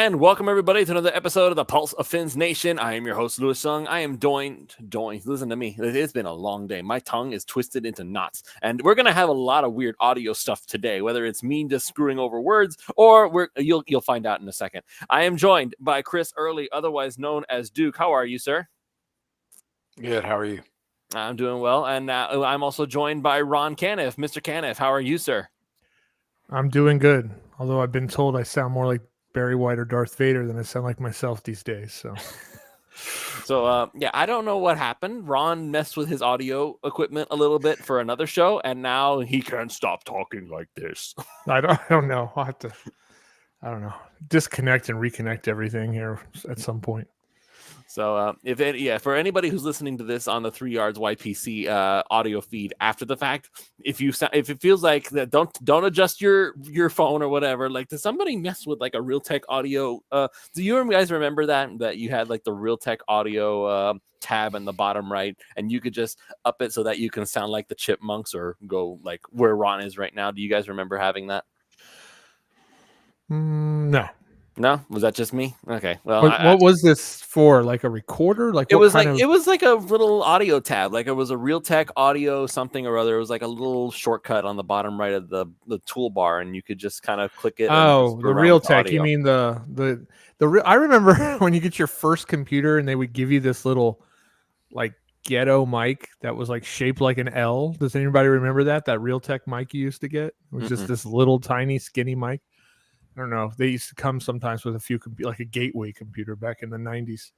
And welcome everybody to another episode of the Pulse of Fins Nation. I am your host, Louis Sung. I am joined. Listen to me. It's been a long day. My tongue is twisted into knots. And we're going to have a lot of weird audio stuff today, whether it's me just screwing over words or you'll find out in a second. I am joined by Chris Early, otherwise known as Duke. How are you, sir? Good. How are you? I'm doing well. And I'm also joined by Ron Caniff. Mr. Caniff, how are you, sir? I'm doing good. Although I've been told I sound more like Barry White or Darth Vader than I sound like myself these days. So, I don't know what happened. Ron messed with his audio equipment a little bit for another show, and now he can't stop talking like this. I don't know. I'll have to, disconnect and reconnect everything here at some point. So, for anybody who's listening to this on the 3 Yards YPC audio feed after the fact, if it feels like that, don't adjust your phone or whatever. Like, does somebody mess with like a Realtek audio? Do you guys remember that you had like the Realtek audio tab in the bottom right, and you could just up it so that you can sound like the Chipmunks or go like where Ron is right now? Do you guys remember having that? No. No, was that just me? Okay. Well, what was this for? Like a recorder? Like it was like a little audio tab. Like it was a Realtek audio something or other. It was like a little shortcut on the bottom right of the toolbar, and you could just kind of click it. Oh, the Realtek. You mean the I remember when you get your first computer and they would give you this little like ghetto mic that was like shaped like an L. Does anybody remember that Realtek mic you used to get? It was just this little tiny skinny mic. I don't know. They used to come sometimes with a few, like a gateway computer back in the 90s.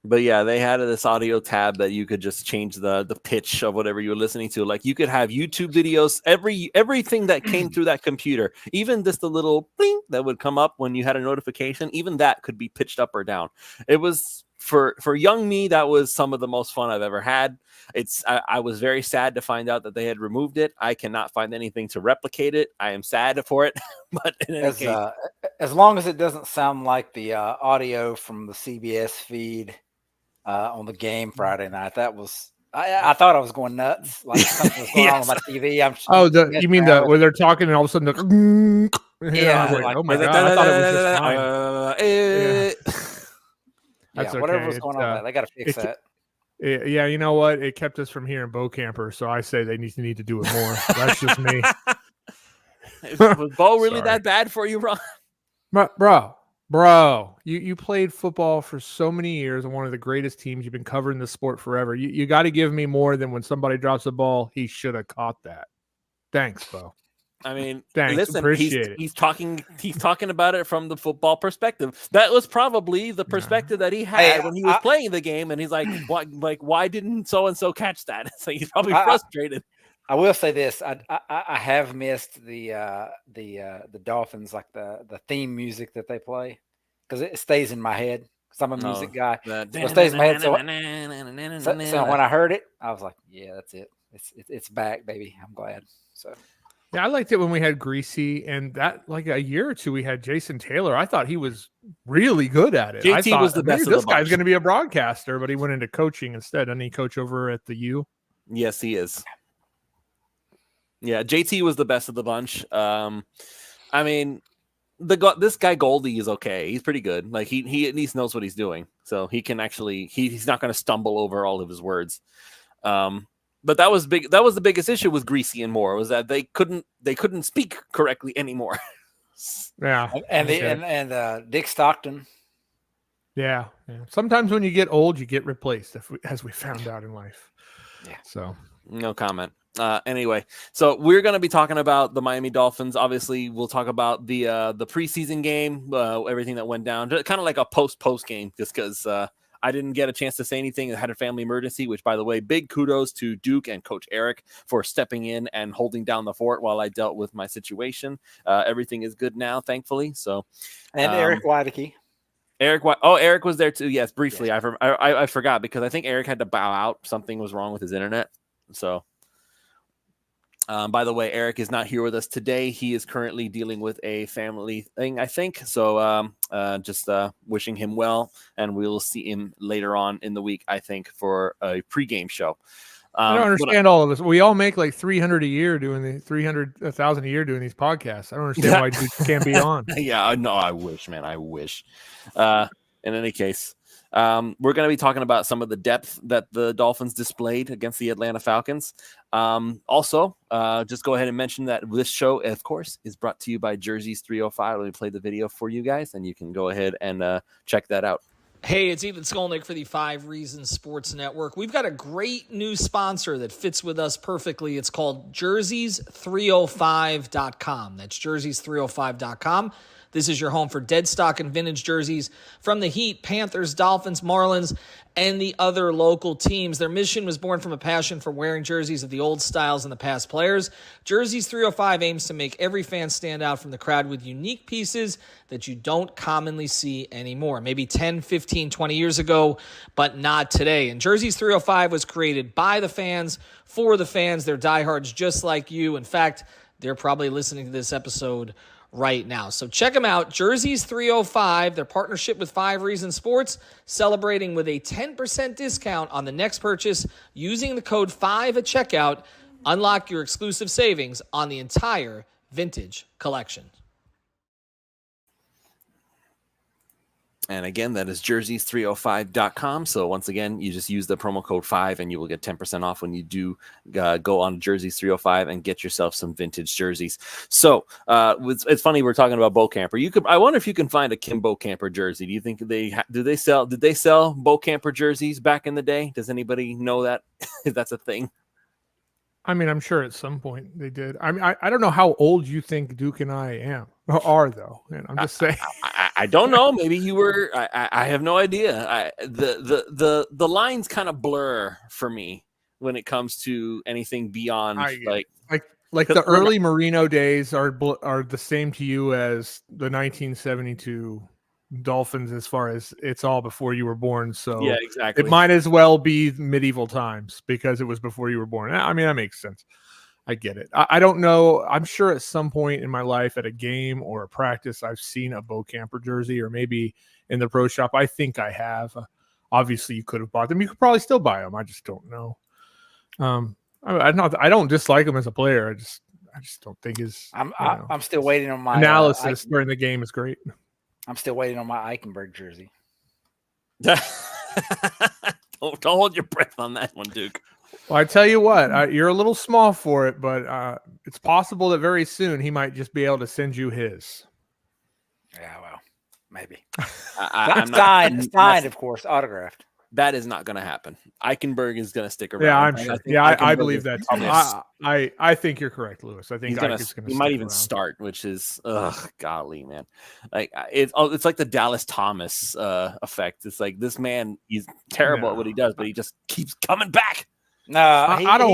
But yeah, they had this audio tab that you could just change the pitch of whatever you were listening to. Like you could have YouTube videos, everything that came through that computer, even just the little bling that would come up when you had a notification, even that could be pitched up or down. It was for young me, that was some of the most fun I've ever had. I was very sad to find out that they had removed it. I cannot find anything to replicate it. I am sad for it. But in any case, as long as it doesn't sound like the audio from the CBS feed on the game Friday night, that was I thought I was going nuts. Like something was going on my TV. You mean where they're talking and all of a sudden oh my god! I thought it was just fine. That's whatever was going on. They got to fix that. Yeah, you know what? It kept us from hearing Bo Camper, so I say they need to do it more. That's just me. Was Bo really that bad for you, Ron? Bro, you played football for so many years on one of the greatest teams. You've been covering the sport forever. You got to give me more than when somebody drops the ball. He should have caught that. Thanks, Bo. I mean, thanks. Listen, appreciate he's talking about it from the football perspective. That was probably the perspective that he had when he was playing the game, and he's like, why didn't so and so catch that? So he's probably frustrated. I will say this: I have missed the Dolphins, like the theme music that they play, because it stays in my head. Because I'm a music guy, so it stays in my head. So when I heard it, I was like, yeah, that's it. It's back, baby. I'm glad. So. Yeah, I liked it when we had Greasy, and that like a year or two we had Jason Taylor. I thought he was really good at it. JT was the best of the bunch. This guy's going to be a broadcaster, but he went into coaching instead. Doesn't he coach over at the U? Yes, he is. Yeah, JT was the best of the bunch. I mean, this guy Goldie is okay. He's pretty good. Like he at least knows what he's doing, so he can actually he's not going to stumble over all of his words. But that was big. That was the biggest issue with Greasy and Moore was that they couldn't speak correctly anymore. Yeah, and Dick Stockton. Yeah. Sometimes when you get old, you get replaced, as we found out in life. Yeah. So no comment. Anyway, so we're going to be talking about the Miami Dolphins. Obviously, we'll talk about the preseason game, everything that went down, kind of like a post game, just because. I didn't get a chance to say anything. I had a family emergency, which, by the way, big kudos to Duke and Coach Eric for stepping in and holding down the fort while I dealt with my situation. Everything is good now, thankfully. So, and Eric Weideke. Eric was there too. Yes, briefly. Yeah. I forgot because I think Eric had to bow out. Something was wrong with his internet. So, by the way, Eric is not here with us today. He is currently dealing with a family thing, I think. So just wishing him well, and we'll see him later on in the week, I think, for a pregame show. I don't understand all of this. We all make like 300 a year doing the 300,000 a year doing these podcasts. I don't understand why dudes can't be on. Yeah, no, I wish, man. I wish. In any case, we're going to be talking about some of the depth that the Dolphins displayed against the Atlanta Falcons. Also, just go ahead and mention that this show, of course, is brought to you by Jerseys 305. Let me play the video for you guys, and you can go ahead and check that out. Hey, it's Ethan Skolnick for the 5 Reasons Sports Network. We've got a great new sponsor that fits with us perfectly. It's called Jerseys305.com. That's Jerseys305.com. This is your home for dead stock and vintage jerseys from the Heat, Panthers, Dolphins, Marlins, and the other local teams. Their mission was born from a passion for wearing jerseys of the old styles and the past players. Jerseys 305 aims to make every fan stand out from the crowd with unique pieces that you don't commonly see anymore. Maybe 10, 15, 20 years ago, but not today. And Jerseys 305 was created by the fans, for the fans. They're diehards just like you. In fact, they're probably listening to this episode right now. So check them out, Jerseys 305, their partnership with 5 Reasons Sports, celebrating with a 10% discount on the next purchase using the code 5 at checkout. Unlock your exclusive savings on the entire vintage collection. And again, that is jerseys305.com. So once again, you just use the promo code 5 and you will get 10% off when you do go on Jerseys305 and get yourself some vintage jerseys. So it's funny, we're talking about Bo Camper. I wonder if you can find a Kim Bo Camper jersey. Do you think did they sell Bo Camper jerseys back in the day? Does anybody know that? If that's a thing? I mean, I'm sure at some point they did. I mean, I don't know how old you think Duke and I are though. And I'm just saying. I don't know. Maybe you were. I have no idea. The lines kind of blur for me when it comes to anything beyond like the early Marino days are the same to you as the 1972 Dolphins, as far as it's all before you were born. So yeah, exactly. It might as well be medieval times because it was before you were born. I mean, that makes sense. I get it. I don't know. I'm sure at some point in my life at a game or a practice, I've seen a Bo Camper jersey, or maybe in the pro shop. I think I have. Obviously, you could have bought them. You could probably still buy them. I just don't know. I don't dislike him as a player. I just don't think his. I'm still waiting on my analysis during the game is great. I'm still waiting on my Eichenberg jersey. don't hold your breath on that one, Duke. Well, I tell you what, you're a little small for it, but it's possible that very soon he might just be able to send you his. Yeah, well, maybe. Signed, of course, autographed. That is not going to happen. Eichenberg is going to stick around. Yeah, I'm sure. I believe that too. I think you're correct, Lewis. I think he might even start, which is golly, man. Like it's like the Dallas Thomas effect. It's like this man, he's terrible at what he does, but he just keeps coming back. No, I don't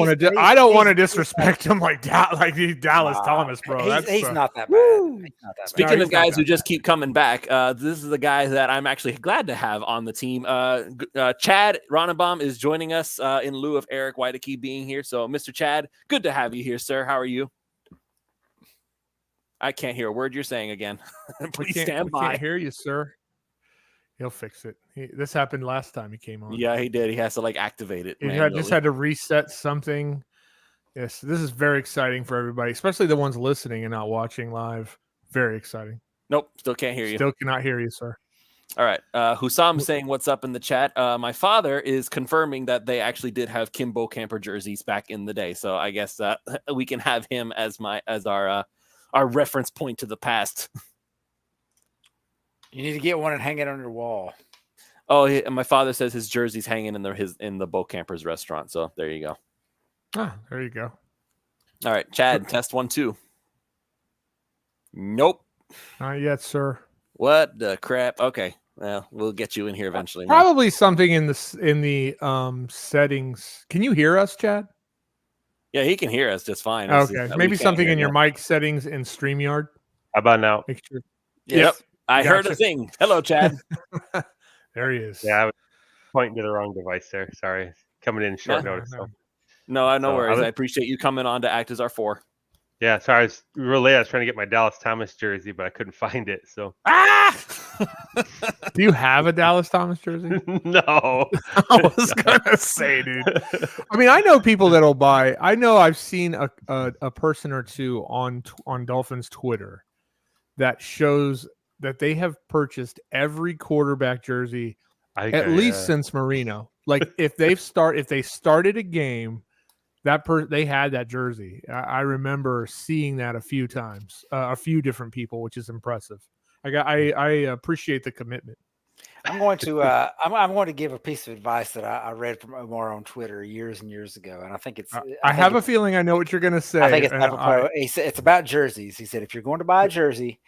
want to disrespect him like Dallas Thomas, bro. He's not that bad. Speaking of guys who just keep coming back, this is the guy that I'm actually glad to have on the team. Chad Ronenbaum is joining us in lieu of Eric Whitekey being here. So, Mr. Chad, good to have you here, sir. How are you? I can't hear a word you're saying again. Please stand by. I can't hear you, sir. He'll fix it. This happened last time he came on. Yeah, he did. He has to activate it. He just had to reset something. Yes, this is very exciting for everybody, especially the ones listening and not watching live. Very exciting. Nope, still can't hear you. Still cannot hear you, sir. All right. Hussam saying what's up in the chat. My father is confirming that they actually did have Kim Bo Camper jerseys back in the day. So I guess we can have him as our reference point to the past. You need to get one and hang it on your wall. Oh, my father says his jersey's hanging in the Bo Campers restaurant. So there you go. Ah, there you go. All right, Chad, test 1, 2. Nope. Not yet, sir. What the crap? Okay, well, we'll get you in here eventually. Probably something in the settings. Can you hear us, Chad? Yeah, he can hear us just fine. Okay, maybe something in your mic settings in StreamYard. How about now? Make sure. Yep. I heard a thing. Hello, Chad. There he is. Yeah, I was pointing to the wrong device there. Sorry. Coming in short notice. No worries. I appreciate you coming on to act as our 4. Yeah, sorry, we were late. I was trying to get my Dallas Thomas jersey, but I couldn't find it. So, do you have a Dallas Thomas jersey? No. I was gonna say, dude. I mean, I know people that'll buy. I know I've seen a person or two on Dolphins Twitter that shows that they have purchased every quarterback jersey at least since Marino. Like if they started a game, they had that jersey. I remember seeing that a few times, a few different people, which is impressive. I appreciate the commitment. I'm going to give a piece of advice that I read from Omar on Twitter years and years ago, and I think it's. I have a feeling I know what you're going to say. I think it's apropos. He said it's about jerseys. He said if you're going to buy a jersey,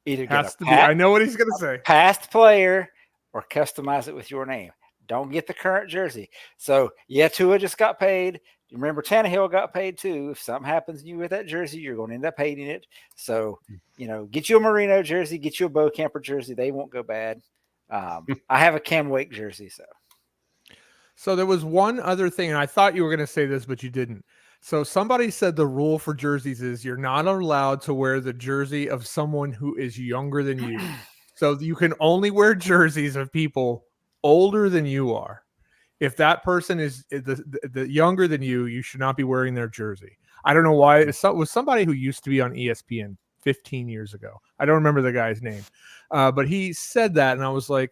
either get I know what he's going to say. Past player or customize it with your name. Don't get the current jersey. So Tua just got paid. Remember, Tannehill got paid too. If something happens to you with that jersey, you're going to end up hating it. So, get you a Marino jersey, get you a Bo Camper jersey. They won't go bad. I have a Cam Wake jersey. So there was one other thing, and I thought you were going to say this, but you didn't. So somebody said the rule for jerseys is you're not allowed to wear the jersey of someone who is younger than you. So you can only wear jerseys of people older than you are. If that person is the younger than you, you should not be wearing their jersey. I don't know why. It was somebody who used to be on ESPN 15 years ago. I don't remember the guy's name. But he said that, and I was like,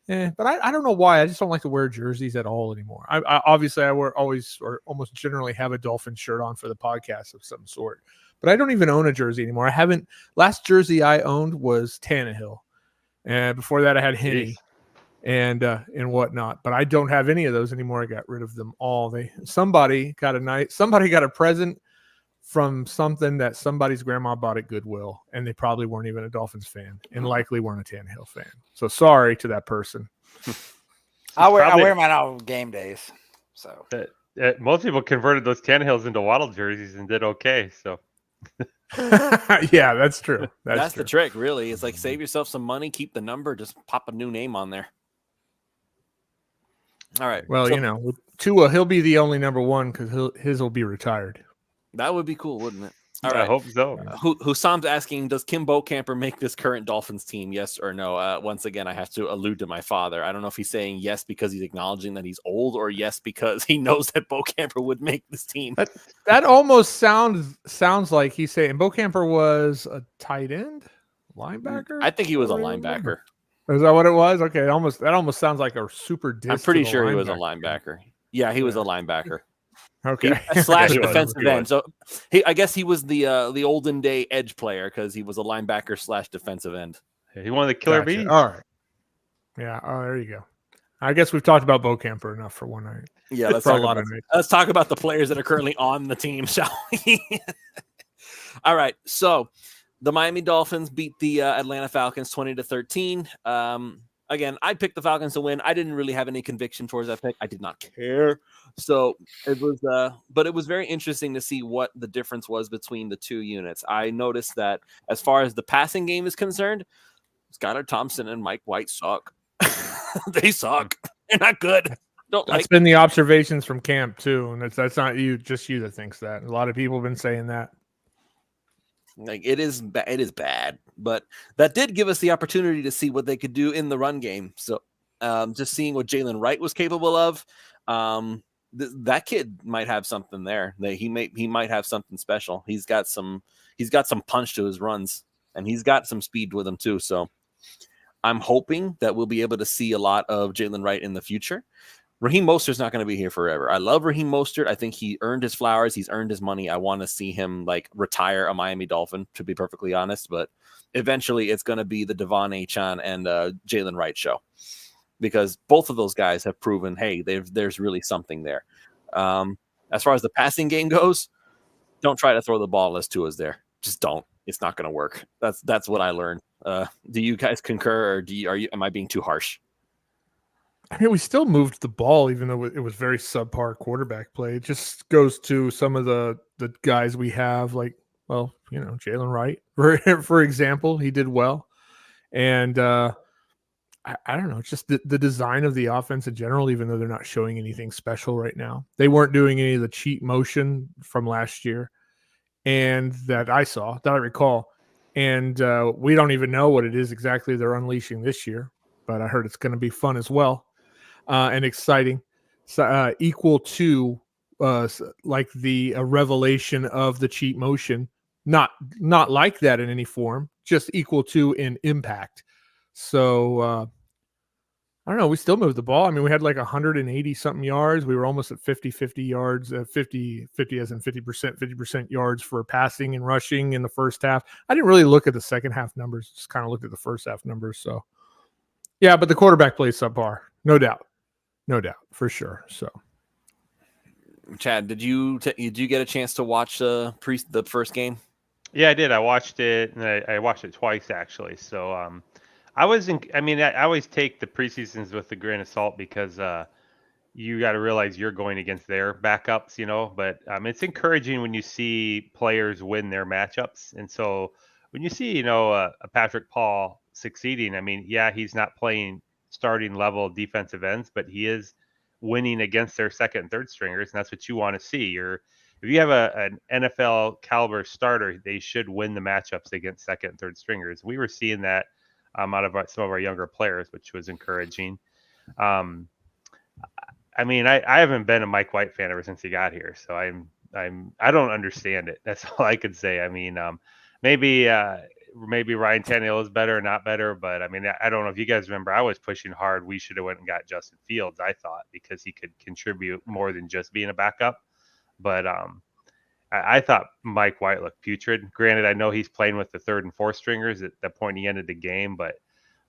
but I don't know why. I just don't like to wear jerseys at all anymore. I obviously I always or almost generally have a Dolphin shirt on for the podcast of some sort. But I don't even own a jersey anymore. Last jersey I owned was Tannehill. And before that I had Henny. And whatnot, but I don't have any of those anymore. I got rid of them all. Somebody got a present from something that somebody's grandma bought at Goodwill, and they probably weren't even a Dolphins fan, and likely weren't a Tannehill fan. So sorry to that person. I wear mine on game days. So most people converted those Tannehills into Waddle jerseys and did okay. So. Yeah, that's true. That's the trick, really. It's like save yourself some money, keep the number, just pop a new name on there. All right. Well, with Tua, he'll be the only number one because his will be retired. That would be cool, wouldn't it? All right. I hope so. Husam's asking, does Kim Camper make this current Dolphins team? Yes or no? Once again, I have to allude to my father. I don't know if he's saying yes because he's acknowledging that he's old, or yes because he knows that Camper would make this team. That almost sounds like he's saying Camper was a tight end, linebacker. I think he was a linebacker. Is that what it was? Okay, that almost sounds like a super diss. I'm pretty sure he was a linebacker. Yeah, he was a linebacker. Okay. Slash defensive end. So I guess he was the olden day edge player because he was a linebacker slash defensive end. He wanted the killer bees. All right. Yeah. Oh, there you go. I guess we've talked about Bo Camper enough for one night. Yeah, let's talk about the players that are currently on the team, shall we? All right. So the Miami Dolphins beat the Atlanta Falcons 20-13. Again, I picked the Falcons to win. I didn't really have any conviction towards that pick. I did not care. So it was, but it was very interesting to see what the difference was between the two units. I noticed that as far as the passing game is concerned, Skylar Thompson and Mike White suck. They suck. They're not good. That's been the observations from camp too, and that's not just you that thinks that. A lot of people have been saying that. Like it is bad, but that did give us the opportunity to see what they could do in the run game. So just seeing what Jalen Wright was capable of, that kid might have something there. He might have something special. He's got some punch to his runs, and he's got some speed with him too. So I'm hoping that we'll be able to see a lot of Jalen Wright in the future. Raheem Mostert's not going to be here forever. I love Raheem Mostert. I think he earned his flowers. He's earned his money. I want to see him retire a Miami Dolphin, to be perfectly honest. But eventually it's going to be the Devon Achane and Jalen Wright show, because both of those guys have proven, hey, there's really something there. As far as the passing game goes, don't try to throw the ball as Tua's there. Just don't. It's not going to work. That's what I learned. Do you guys concur, or am I being too harsh? I mean, we still moved the ball, even though it was very subpar quarterback play. It just goes to some of the guys we have, Jalen Wright, for example, he did well. And I don't know, it's just the design of the offense in general, even though they're not showing anything special right now. They weren't doing any of the cheat motion from last year. and that I recall. And we don't even know what it is exactly they're unleashing this year, but I heard it's going to be fun as well and exciting. So, equal to like the revelation of the cheat motion, not like that in any form, just equal to in impact. So I don't know. We still moved the ball. I mean, we had like 180 something yards. We were almost at 50 yards, 50 as in 50% yards for passing and rushing in the first half. I didn't really look at the second half numbers, just kind of looked at the first half numbers. So, yeah, but the quarterback plays subpar, no doubt, for sure. So, Chad, did you get a chance to watch the first game? Yeah, I did. I watched it, and I watched it twice actually. So, I always take the preseasons with a grain of salt because you got to realize you're going against their backups, But it's encouraging when you see players win their matchups, and so when you see, a Patrick Paul succeeding, I mean, yeah, he's not playing starting level defensive ends, but he is winning against their second and third stringers, and that's what you want to see. If you have an NFL caliber starter, they should win the matchups against second and third stringers. We were seeing that out of some of our younger players, which was encouraging. I mean, I haven't been a Mike White fan ever since he got here, so I don't understand it. That's all I could say. I mean, maybe Ryan Tannehill is better or not better, but I mean, I don't know if you guys remember. I was pushing hard. We should have went and got Justin Fields. I thought because he could contribute more than just being a backup. But I thought Mike White looked putrid. Granted, I know he's playing with the third and fourth stringers at the point he ended the game, but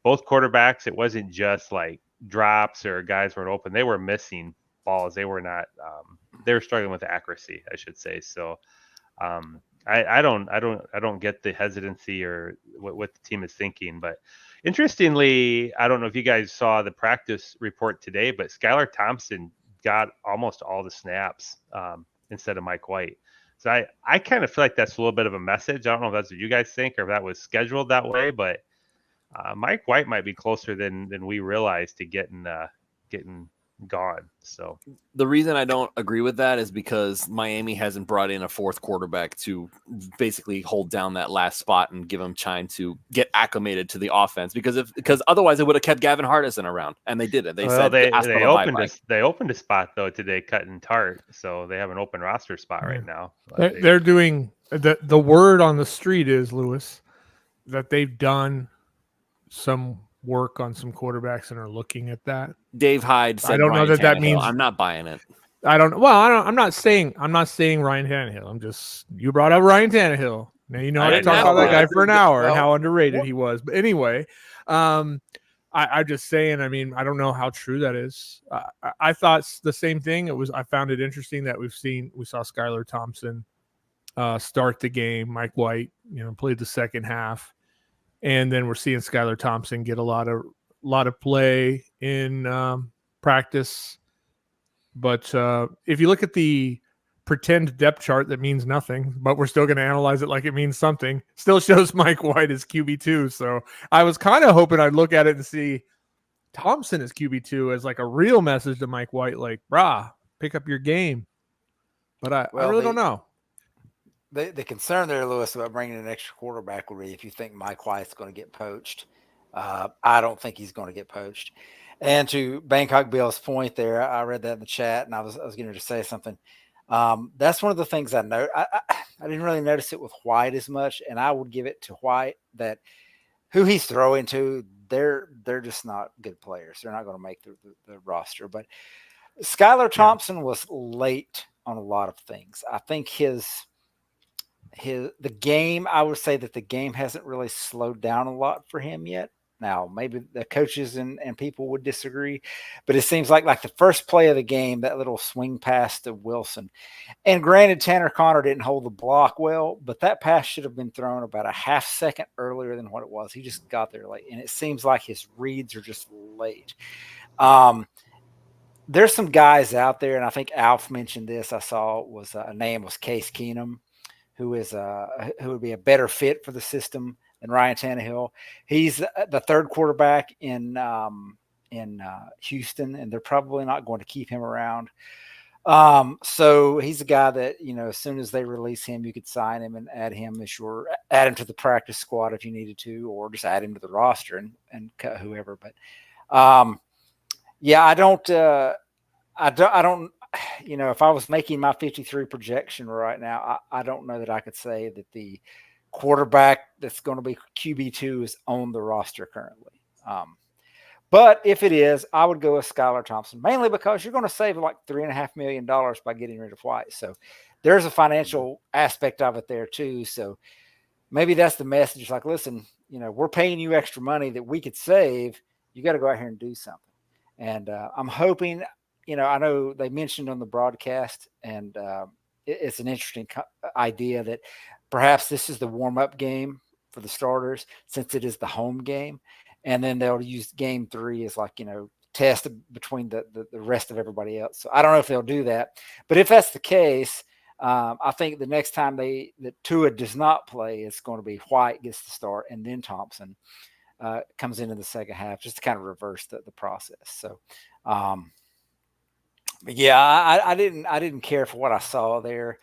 both quarterbacks, it wasn't just like drops or guys weren't open. They were missing balls. They were not. They were struggling with accuracy, I should say. So I don't get the hesitancy or what the team is thinking. But interestingly, I don't know if you guys saw the practice report today, but Skylar Thompson got almost all the snaps instead of Mike White. So I kind of feel like that's a little bit of a message. I don't know if that's what you guys think or if that was scheduled that way, but Mike White might be closer than we realized to getting gone. So the reason I don't agree with that is because Miami hasn't brought in a fourth quarterback to basically hold down that last spot and give him time to get acclimated to the offense. Because otherwise, they would have kept Gavin Hardison around, and they didn't. They opened a spot though today, cutting Tart, so they have an open roster spot right now. They're doing the word on the street is, Lewis, that they've done some work on some quarterbacks and are looking at that. Dave Hyde said, I don't know that means I'm not buying it. I'm not saying Ryan Tannehill. You brought up Ryan Tannehill. Now you know I talk about that guy for an hour and how underrated he was. But anyway, I'm just saying, I mean, I don't know how true that is. I thought the same thing. I found it interesting that we saw Skylar Thompson start the game. Mike White, played the second half. And then we're seeing Skylar Thompson get a lot of play in practice. But if you look at the pretend depth chart, that means nothing. But we're still going to analyze it like it means something. Still shows Mike White as QB2. So I was kind of hoping I'd look at it and see Thompson as QB2 as like a real message to Mike White, like, brah, pick up your game. But I really don't know. The concern there, Lewis, about bringing an extra quarterback would be if you think Mike White's going to get poached. I don't think he's going to get poached. And to Bangkok Bill's point there, I read that in the chat, and I was getting to say something. That's one of the things I know. I didn't really notice it with White as much, and I would give it to White that who he's throwing to, they're just not good players. They're not going to make the roster. But Skylar Thompson was late on a lot of things. I think the game, I would say that the game hasn't really slowed down a lot for him yet. Now, maybe the coaches and people would disagree, but it seems like the first play of the game, that little swing pass to Wilson. And granted, Tanner Connor didn't hold the block well, but that pass should have been thrown about a half second earlier than what it was. He just got there late, and it seems like his reads are just late. There's some guys out there, and I think Alf mentioned this. I saw a name was Case Keenum, who would be a better fit for the system than Ryan Tannehill. He's the third quarterback in Houston, and they're probably not going to keep him around. So he's a guy that, as soon as they release him, you could sign him and add him add him to the practice squad if you needed to, or just add him to the roster and cut whoever. But yeah, I don't, if I was making my 53 projection right now, I don't know that I could say that the quarterback that's going to be QB2 is on the roster currently. But if it is, I would go with Skylar Thompson, mainly because you're going to save like $3.5 million by getting rid of White. So there's a financial aspect of it there too. So maybe that's the message. It's like, listen, we're paying you extra money that we could save. You got to go out here and do something. And I'm hoping, I know they mentioned on the broadcast, and it's an interesting idea that perhaps this is the warm-up game for the starters since it is the home game. And then they'll use game 3 as like, test between the rest of everybody else. So I don't know if they'll do that. But if that's the case, I think the next time that Tua does not play, it's going to be White gets the start, and then Thompson comes in the second half just to kind of reverse the process. So, but yeah, I didn't care for what I saw there.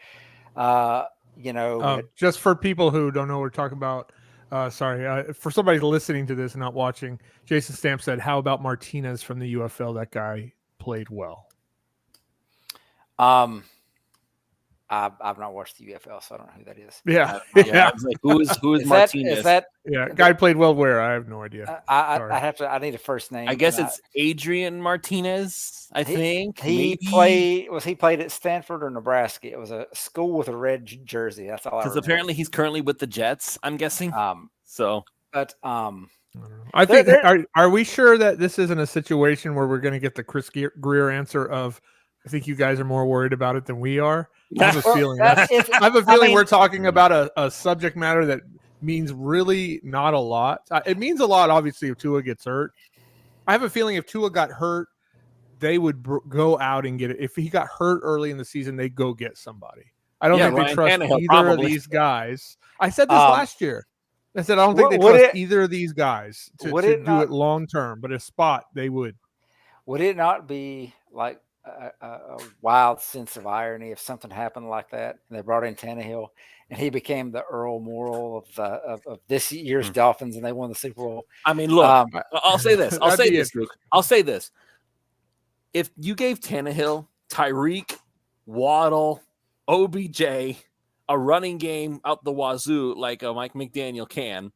Just for people who don't know what we're talking about, for somebody listening to this and not watching, Jason Stamp said, "How about Martinez from the UFL? That guy played well." I've not watched the UFL, so I don't know who that is. Yeah. I was like, who is Martinez? Guy played well where? I have no idea. I need a first name. I guess it's Adrian Martinez, I think. He played at Stanford or Nebraska? It was a school with a red jersey. That's all I remember. Because apparently he's currently with the Jets, I'm guessing. I think are we sure that this isn't a situation where we're going to get the Chris Greer answer of, I think you guys are more worried about it than we are? I have a feeling we're talking about a subject matter that means really not a lot. It means a lot, obviously, if Tua gets hurt. I have a feeling if Tua got hurt, they would go out and get it. If he got hurt early in the season, they'd go get somebody. I don't think they trust either of these guys. I said this last year. I said I don't think they trust either of these guys to do it long term, but a spot they would. Would it not be like a wild sense of irony if something happened like that and they brought in Tannehill and he became the Earl Morrall of this year's Dolphins and they won the Super Bowl? I mean, look, I'll say this. I'll say this. If you gave Tannehill, Tyreek, Waddle, OBJ, a running game out the wazoo like Mike McDaniel can,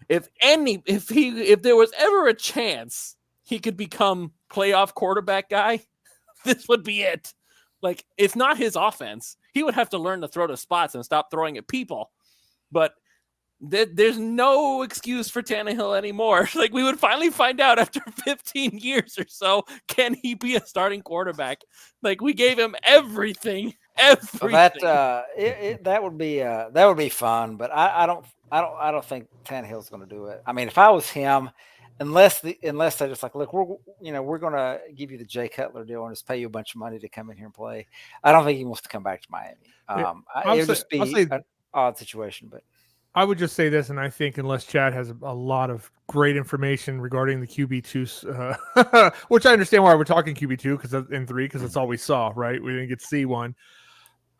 if there was ever a chance he could become playoff quarterback guy, this would be it. Like, it's not his offense. He would have to learn to throw to spots and stop throwing at people. But there's no excuse for Tannehill anymore. Like, we would finally find out after 15 years or so, can he be a starting quarterback? Like, we gave him everything. Well, that would be fun, but I don't think Tannehill's going to do it. I mean, if I was him, unless they're just like, look, we're going to give you the Jay Cutler deal and just pay you a bunch of money to come in here and play. I don't think he wants to come back to Miami. It would just be an odd situation, but I would just say this, and I think unless Chad has a lot of great information regarding the QB2, which I understand why we're talking QB2 in 3 because that's all we saw, right? We didn't get to see one.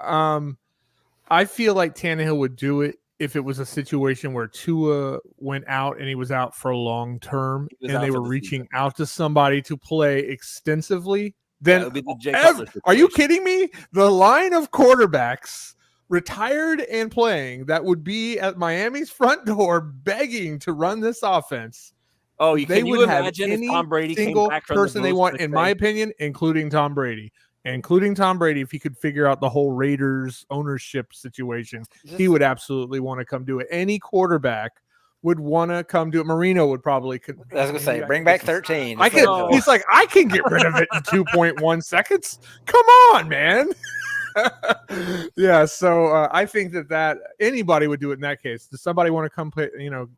I feel like Tannehill would do it if it was a situation where Tua went out and he was out for a long term and they were reaching out to somebody to play extensively. Then are you kidding me? The line of quarterbacks retired and playing that would be at Miami's front door begging to run this offense. Oh, they would imagine if Tom Brady single came back from person they want, in my opinion, including Tom Brady. If he could figure out the whole Raiders ownership situation, he would absolutely want to come do it. Any quarterback would want to come do it. Marino would probably. I was going to say, bring back 13. He's like, I can get rid of it in 2.1 seconds. Come on, man. Yeah, so I think that anybody would do it in that case. Does somebody want to come play,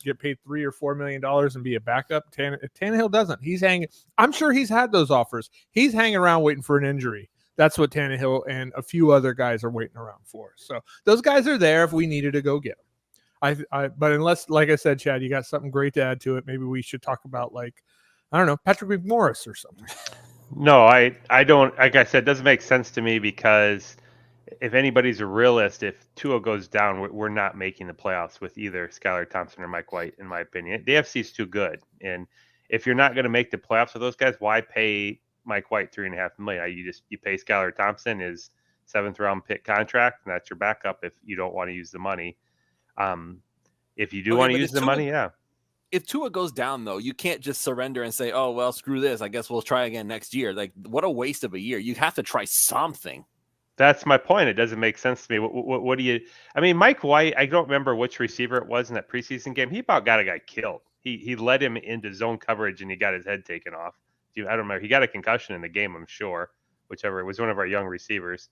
get paid $3 or $4 million and be a backup? Tannehill doesn't. He's hanging. I'm sure he's had those offers. He's hanging around waiting for an injury. That's what Tannehill and a few other guys are waiting around for. So those guys are there if we needed to go get them. But unless, like I said, Chad, you got something great to add to it, maybe we should talk about, like, I don't know, Patrick McMorris or something. No, I don't. Like I said, it doesn't make sense to me because if anybody's a realist, if Tua goes down, we're not making the playoffs with either Skylar Thompson or Mike White, in my opinion. The AFC is too good, and if you're not going to make the playoffs with those guys, why pay Mike White $3.5 million? You pay Skylar Thompson his 7th-round pick contract, and that's your backup if you don't want to use the money. If you do want to use the money, yeah. If Tua goes down, though, you can't just surrender and say, "Oh well, screw this. I guess we'll try again next year." Like, what a waste of a year! You have to try something. That's my point. It doesn't make sense to me. What do you? I mean, Mike White. I don't remember which receiver it was in that preseason game. He about got a guy killed. He led him into zone coverage and he got his head taken off. I don't remember. He got a concussion in the game, I'm sure. Whichever, it was one of our young receivers.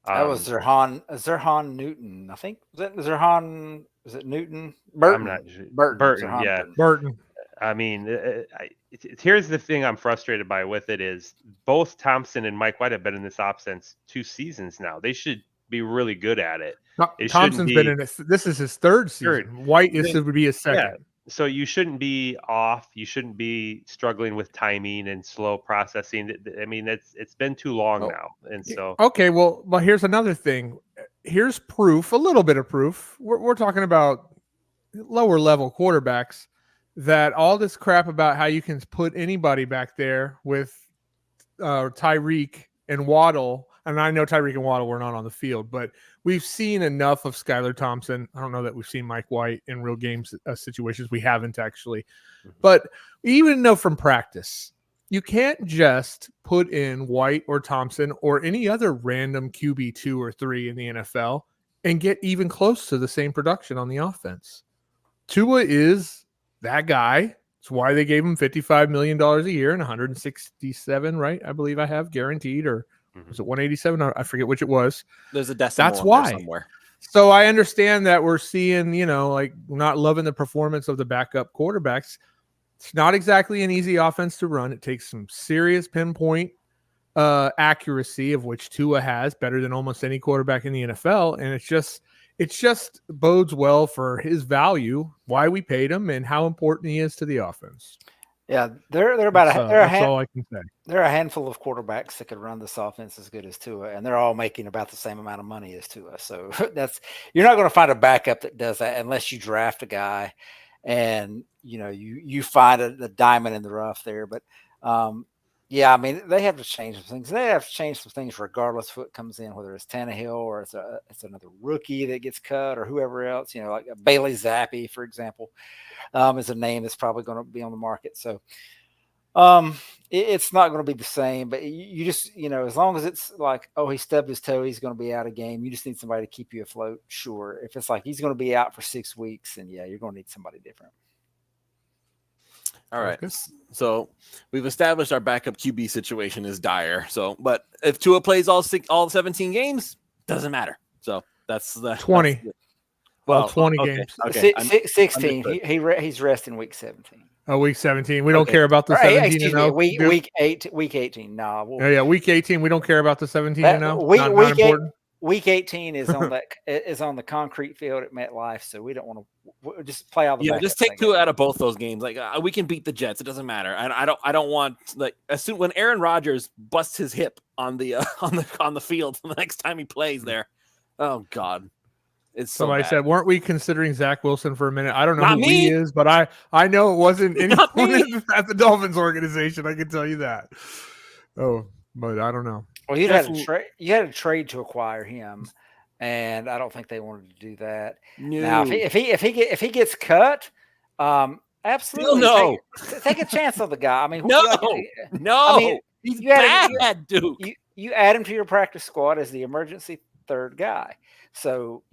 That was Zerhan Newton. I think was it Zerhan? Was it Newton? Burton. I'm not sure. Burton. Yeah. Burton. I mean, here's the thing I'm frustrated by with it is both Thompson and Mike White have been in this offense 2 seasons now. They should be really good at it. Thompson's been in it. This is his 3rd season. White would be his 2nd. Yeah. So you shouldn't be off. You shouldn't be struggling with timing and slow processing. I mean, it's been too long now. And so okay, well, here's another thing. Here's proof, a little bit of proof. We're talking about lower level quarterbacks. That all this crap about how you can put anybody back there with Tyreek and Waddle, and I know Tyreek and Waddle were not on the field, but we've seen enough of Skylar Thompson. I don't know that we've seen Mike White in real game situations. We haven't actually. But even though from practice, you can't just put in White or Thompson or any other random QB 2 or 3 in the NFL and get even close to the same production on the offense. Tua is that guy. It's why they gave him $55 million a year and 167, right? I believe I have guaranteed, or was it 187? I forget which it was. There's a decimal. That's why. Somewhere. So I understand that we're seeing, like not loving the performance of the backup quarterbacks. It's not exactly an easy offense to run. It takes some serious pinpoint accuracy, of which Tua has, better than almost any quarterback in the NFL, and it just bodes well for his value, why we paid him, and how important he is to the offense. Yeah, they're about that's all I can say. There are a handful of quarterbacks that could run this offense as good as Tua, and they're all making about the same amount of money as Tua. So you're not going to find a backup that does that unless you draft a guy, and you find a diamond in the rough there. But yeah, I mean, they have to change some things. They have to change some things regardless of who it comes in, whether it's Tannehill or it's another rookie that gets cut or whoever else, like Bailey Zappi, for example, is a name that's probably going to be on the market. So it's not going to be the same, but you just, as long as it's like, oh, he stubbed his toe, he's going to be out of game. You just need somebody to keep you afloat. Sure. If it's like he's going to be out for 6 weeks, then yeah, you're going to need somebody different. All right. So we've established our backup QB situation is dire. So, but if Tua plays all 17 games, doesn't matter. So that's the 20. Well, 20 games. Okay. 16. He's resting week 17. Oh, week 17. We don't care about the 17 and 0. Week 18. No. Week 18. We don't care about the 17 and 0. Not important. Week 18 is on the concrete field at MetLife, so we don't want to just play all the. Yeah, just take Tua out of both those games. Like we can beat the Jets. It doesn't matter. I don't want when Aaron Rodgers busts his hip on the field the next time he plays there. Oh God, it's so somebody bad. said, weren't we considering Zach Wilson for a minute? I don't know who he is, but I know it wasn't anyone at the Dolphins organization. I can tell you that. Oh, but I don't know. Well, you had a trade to acquire him, and I don't think they wanted to do that. No. Now, if he gets cut, absolutely no. Take a chance on the guy. I mean, no. I mean, he's bad, dude. You add him to your practice squad as the emergency 3rd guy. So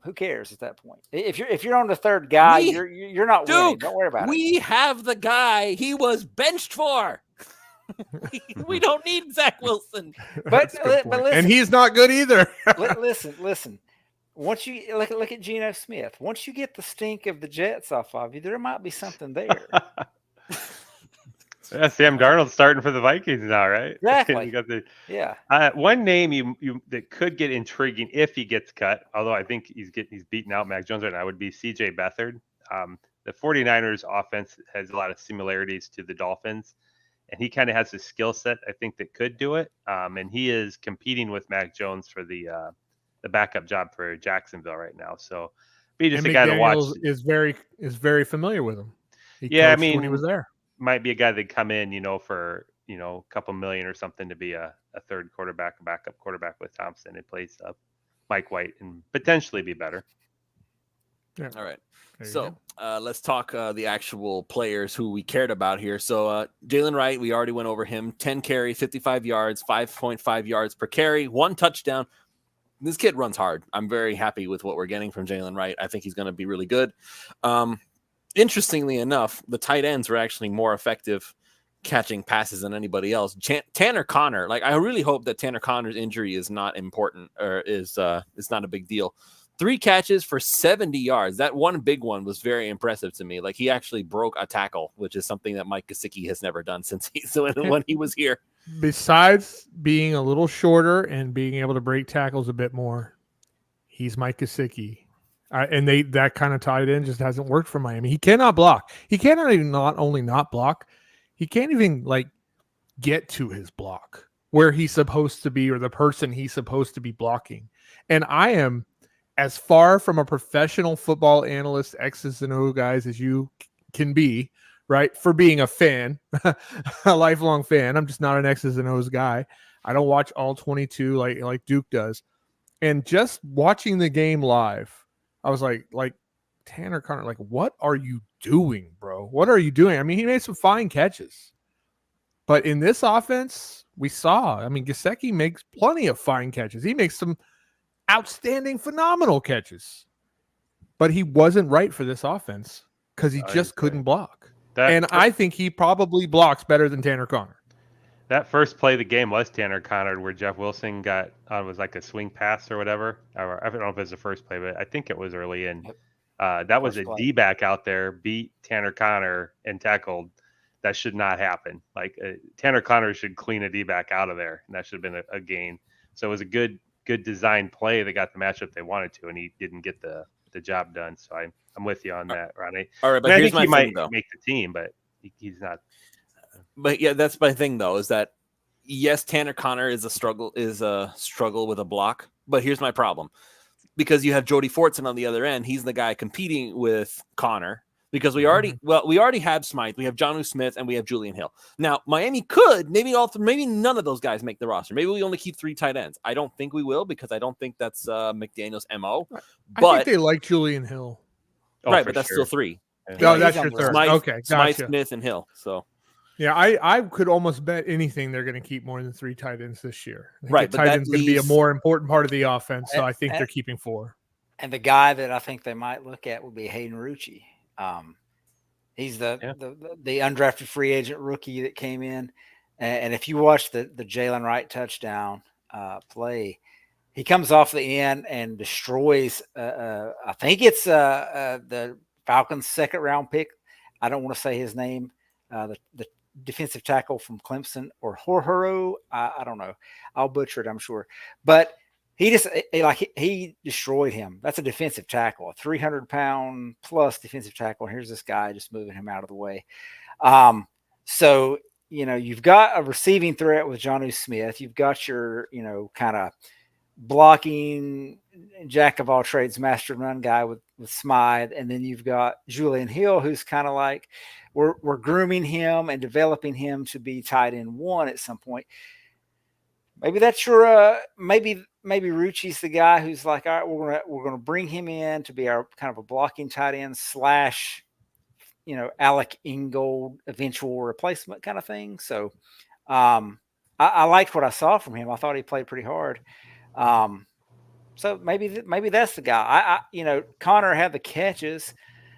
who cares at that point? If you're on the 3rd guy, you're not winning. Don't worry about it. We have the guy he was benched for. We don't need Zach Wilson, but listen, and he's not good either. listen. Once you look at Geno Smith, once you get the stink of the Jets off of you, there might be something there. Yeah, Sam Darnold's starting for the Vikings now, right? Exactly. One name you that could get intriguing if he gets cut, although I think he's beating out Mac Jones right now, would be C.J. Beathard. The 49ers offense has a lot of similarities to the Dolphins. and he kind of has a skill set I think that could do it. And he is competing with Mac Jones for the backup job for Jacksonville right now. So be just a guy to watch. Is very familiar with him. He coached when he was there. Might be a guy that come in, for a couple million or something to be a third quarterback, a backup quarterback with Thompson in place of Mike White and potentially be better. Yeah. All right. So let's talk the actual players who we cared about here. So Jalen Wright, we already went over him. 10 carries, 55 yards, 5.5 yards per carry, 1 touchdown. This kid runs hard. I'm very happy with what we're getting from Jalen Wright. I think he's going to be really good. Interestingly enough, the tight ends were actually more effective catching passes than anybody else. Tanner Conner, I really hope that Tanner Conner's injury is not important or is not a big deal. 3 catches for 70 yards. That one big one was very impressive to me. He actually broke a tackle, which is something that Mike Gesicki has never done since when he was here. Besides being a little shorter and being able to break tackles a bit more, he's Mike Gesicki. And that kind of tight end just hasn't worked for Miami. He cannot block. He cannot even not only not block, he can't even get to his block where he's supposed to be or the person he's supposed to be blocking. And I am as far from a professional football analyst, X's and O guys as you can be, right? For being a fan, a lifelong fan. I'm just not an X's and O's guy. I don't watch all 22 like Duke does. And just watching the game live, I was like Tanner Conner, what are you doing, bro? What are you doing? I mean, he made some fine catches. But in this offense, we saw, Gesicki makes plenty of fine catches. He makes some outstanding, phenomenal catches. But he wasn't right for this offense because he just couldn't block. I think he probably blocks better than Tanner Conner. That first play of the game was Tanner Conner, where Jeff Wilson got was a swing pass or whatever. I don't know if it was the first play, but I think it was early in. That was a D-back out there, beat Tanner Conner and tackled. That should not happen. Tanner Conner should clean a D-back out of there, and that should have been a gain. So it was a good design play that got the matchup they wanted to, and he didn't get the job done. So I'm with you on that, Ronnie. All right, but I here's think he might make the team, but he's not. But yeah, that's my thing though, is that yes, Tanner Conner is a struggle with a block. But here's my problem. Because you have Jody Fortson on the other end, he's the guy competing with Conner. Because we already have Smythe, we have Jonnu Smith, and we have Julian Hill. Now, Miami could maybe none of those guys make the roster. Maybe we only keep 3 tight ends. I don't think we will because I don't think that's McDaniel's MO. But I think they like Julian Hill. Right, but that's still 3. No, that's your third. Smythe, okay, gotcha. Smythe, Smith, and Hill. So. Yeah, I could almost bet anything they're going to keep more than 3 tight ends this year. Right, but tight ends going to be a more important part of the offense, so I think they're keeping 4. And the guy that I think they might look at would be Hayden Rucci. He's the undrafted free agent rookie that came in, and if you watch the Jalen Wright touchdown play, he comes off the end and destroys. I think it's the Falcons' 2nd round pick. I don't want to say his name. The defensive tackle from Clemson or Horhoro. I don't know. I'll butcher it, I'm sure. But he destroyed him. That's a defensive tackle, a 300-pound plus defensive tackle. And here's this guy just moving him out of the way. So, you've got a receiving threat with Jonnu Smith. You've got your, kind of blocking jack of all trades, master run guy with Smythe. And then you've got Julian Hill, who's kind of we're grooming him and developing him to be tight end 1 at some point. Maybe that's your maybe Rucci's the guy who's all right, we're gonna bring him in to be our kind of a blocking tight end / Alec Ingold eventual replacement kind of thing. So I liked what I saw from him. I thought he played pretty hard. So maybe that's the guy. Conner had the catches,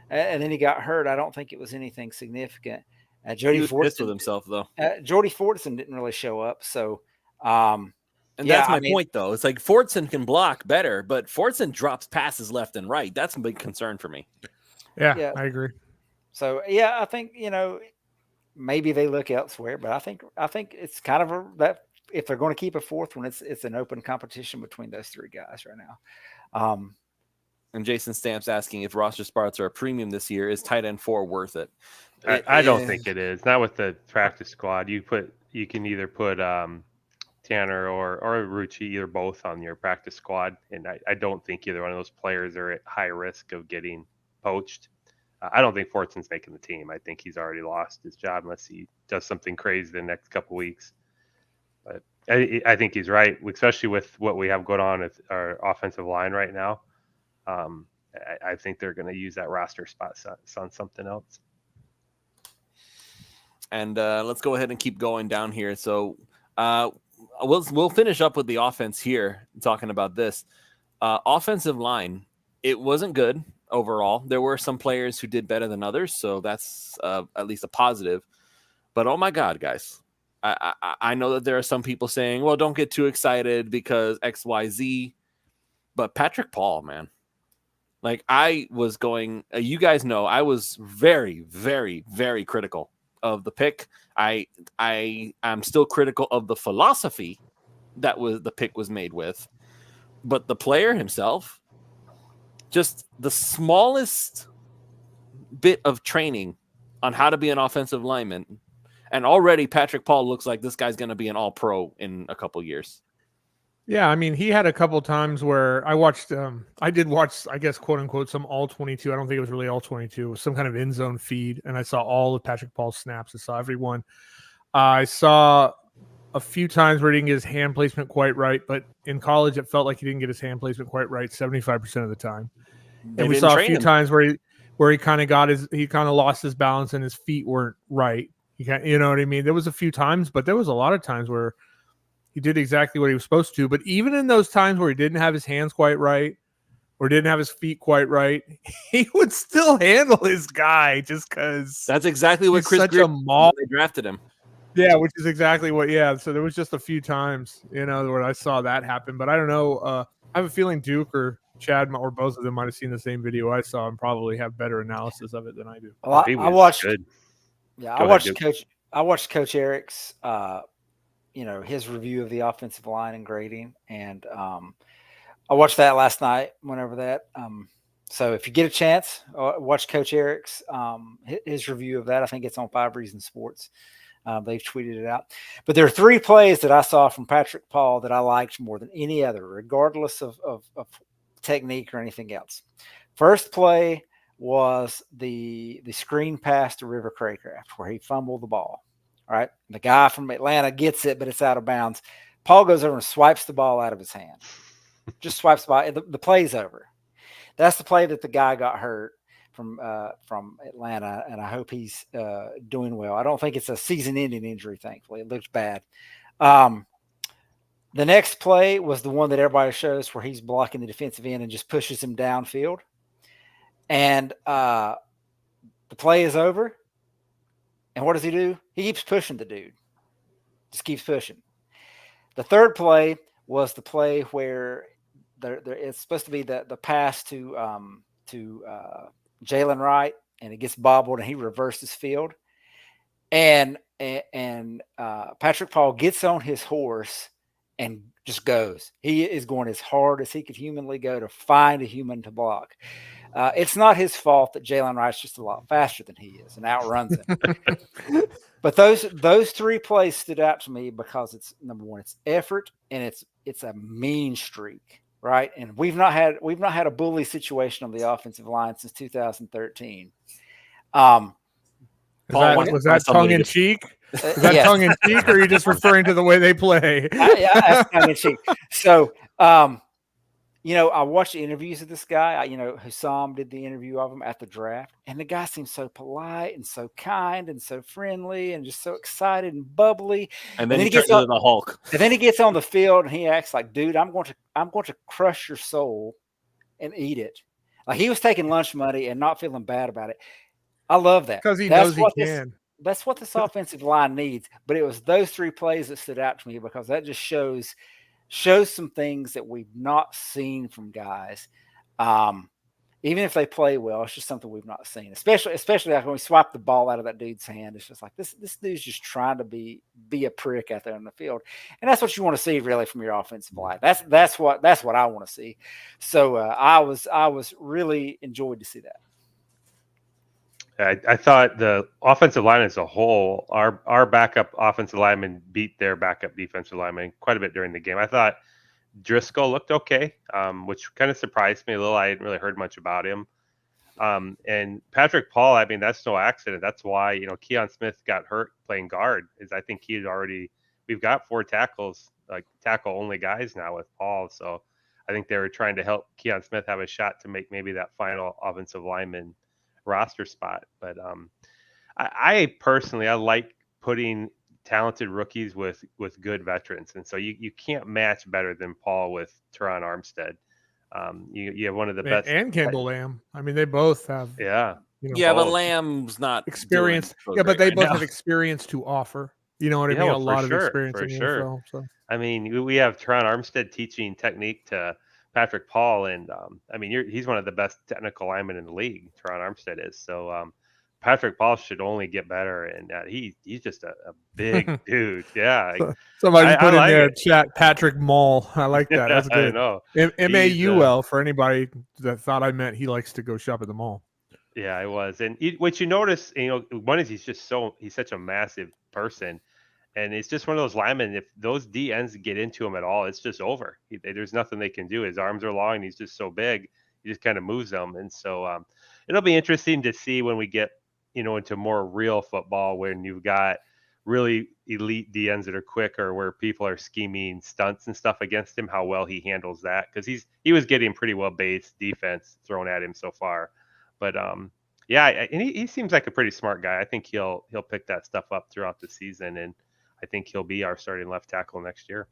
and then he got hurt. I don't think it was anything significant. Jody Fortson pissed with himself though. Jody Fortson didn't really show up, so. And that's my point, though. It's Fortson can block better, but Fortson drops passes left and right. That's a big concern for me. Yeah, I agree. So I think maybe they look elsewhere, but I think it's kind of that if they're going to keep a 4th one, it's an open competition between those 3 guys right now. And Jason Stamps asking if roster spots are a premium this year. Is tight end 4 worth it? I don't think it is. Not with the practice squad. You can either put Tanner or Rucci, either both on your practice squad, and I don't think either one of those players are at high risk of getting poached. I don't think Fortson's making the team. I think he's already lost his job unless he does something crazy the next couple weeks. But I think he's right, especially with what we have going on with our offensive line right now. I think they're going to use that roster spot on something else. And let's go ahead and keep going down here. So we'll finish up with the offense here, talking about this. Offensive line, it wasn't good overall. There were some players who did better than others, so that's at least a positive. But oh my God, guys, I know that there are some people saying, well, don't get too excited because XYZ. But Patrick Paul, man. Like I was going, you guys know, I was very, very, very critical of the pick. I'm still critical of the philosophy that the pick was made with, but the player himself, just the smallest bit of training on how to be an offensive lineman, and already Patrick Paul looks like this guy's going to be an all-pro in a couple years. Yeah, I mean, he had a couple times where I watched, I did watch, I guess, quote unquote, some all 22. I don't think it was really all 22. It was some kind of end zone feed, and I saw all of Patrick Paul's snaps. I saw everyone. I saw a few times where he didn't get his hand placement quite right, but in college, it felt like he didn't get his hand placement quite right 75% of the time. And we saw a few times where he kind of lost his balance and his feet weren't right. You know what I mean? There was a few times, but there was a lot of times where he did exactly what he was supposed to. But even in those times where he didn't have his hands quite right or didn't have his feet quite right, he would still handle his guy just because. That's exactly what Chris Greer they drafted him. Yeah, which is exactly what. Yeah, so there was just a few times, where I saw that happen. But I don't know. I have a feeling Duke or Chad or both of them might have seen the same video I saw and probably have better analysis of it than I do. Well, I watched. Good. Yeah, I watched Coach Eric's. His review of the offensive line and grading. And I watched that last night, went over that. So if you get a chance, watch Coach Eric's, his review of that. I think it's on 5 Reasons Sports. They've tweeted it out. But there are 3 plays that I saw from Patrick Paul that I liked more than any other, regardless of technique or anything else. First play was the screen pass to River Craycraft where he fumbled the ball. All right. The guy from Atlanta gets it, but it's out of bounds. Paul goes over and swipes the ball out of his hand. Just swipes the ball. The play's over. That's the play that the guy got hurt from Atlanta, and I hope he's doing well. I don't think it's a season-ending injury, thankfully. It looks bad. The next play was the one that everybody shows where he's blocking the defensive end and just pushes him downfield. And the play is over. And what does he do? He keeps pushing the dude. Just keeps pushing. The third play was the play where it's supposed to be the pass to Jalen Wright, and it gets bobbled, and he reverses field. And Patrick Paul gets on his horse and just goes. He is going as hard as he could humanly go to find a human to block. It's not his fault that Jalen Wright's just a lot faster than he is and outruns him. But those 3 plays stood out to me because it's, number one, it's effort, and it's a mean streak, right? And we've not had a bully situation on the offensive line since 2013. Was that tongue in cheek? Is that tongue in cheek, or are you just referring to the way they play? That's tongue in cheek. So, I watched the interviews of this guy. Hussam did the interview of him at the draft, and the guy seems so polite and so kind and so friendly and just so excited and bubbly. And then he turns into the Hulk. And then he gets on the field and he acts like, dude, I'm going to crush your soul and eat it. Like he was taking lunch money and not feeling bad about it. I love that because he knows he can. That's what this offensive line needs. But it was those 3 plays that stood out to me because that just shows some things that we've not seen from guys. even if they play well, it's just something we've not seen. Especially like when we swap the ball out of that dude's hand, it's just like this dude's just trying to be a prick out there on the field, and that's what you want to see really from your offensive line. That's what I want to see. So I was really enjoyed to see that. I thought the offensive line as a whole, our backup offensive lineman beat their backup defensive lineman quite a bit during the game. I thought Driscoll looked okay, which kind of surprised me a little. I hadn't really heard much about him. And Patrick Paul, I mean, that's no accident. That's why, Keon Smith got hurt playing guard. I think we've got 4 tackles, like tackle only guys now with Paul. So I think they were trying to help Keon Smith have a shot to make maybe that final offensive lineman roster spot. But I personally, I like putting talented rookies with good veterans, and so you can't match better than Paul with Teron Armstead. You have one of the best, and Kendall Lamb. I mean, they both have but Lamb's not experience. So but they both now. have experience to offer. You know what I mean? A lot of experience in the NFL. So I mean, we have Teron Armstead teaching technique to Patrick Paul, and I mean, he's one of the best technical linemen in the league. Teron Armstead is. So Patrick Paul should only get better, and he's just a big dude. Yeah. Somebody put in there chat Patrick Maul. I like that. That's good. I know. MAUL for anybody that thought I meant he likes to go shop at the mall. Yeah, I was. And what you notice, one is he's such a massive person. And it's just one of those linemen. If those D ends get into him at all, it's just over. There's nothing they can do. His arms are long, and he's just so big. He just kind of moves them. And so it'll be interesting to see when we get, into more real football, when you've got really elite D ends that are quick, or where people are scheming stunts and stuff against him, how well he handles that. Because he was getting pretty well based defense thrown at him so far. But and he seems like a pretty smart guy. I think he'll pick that stuff up throughout the season, and I think he'll be our starting left tackle next year.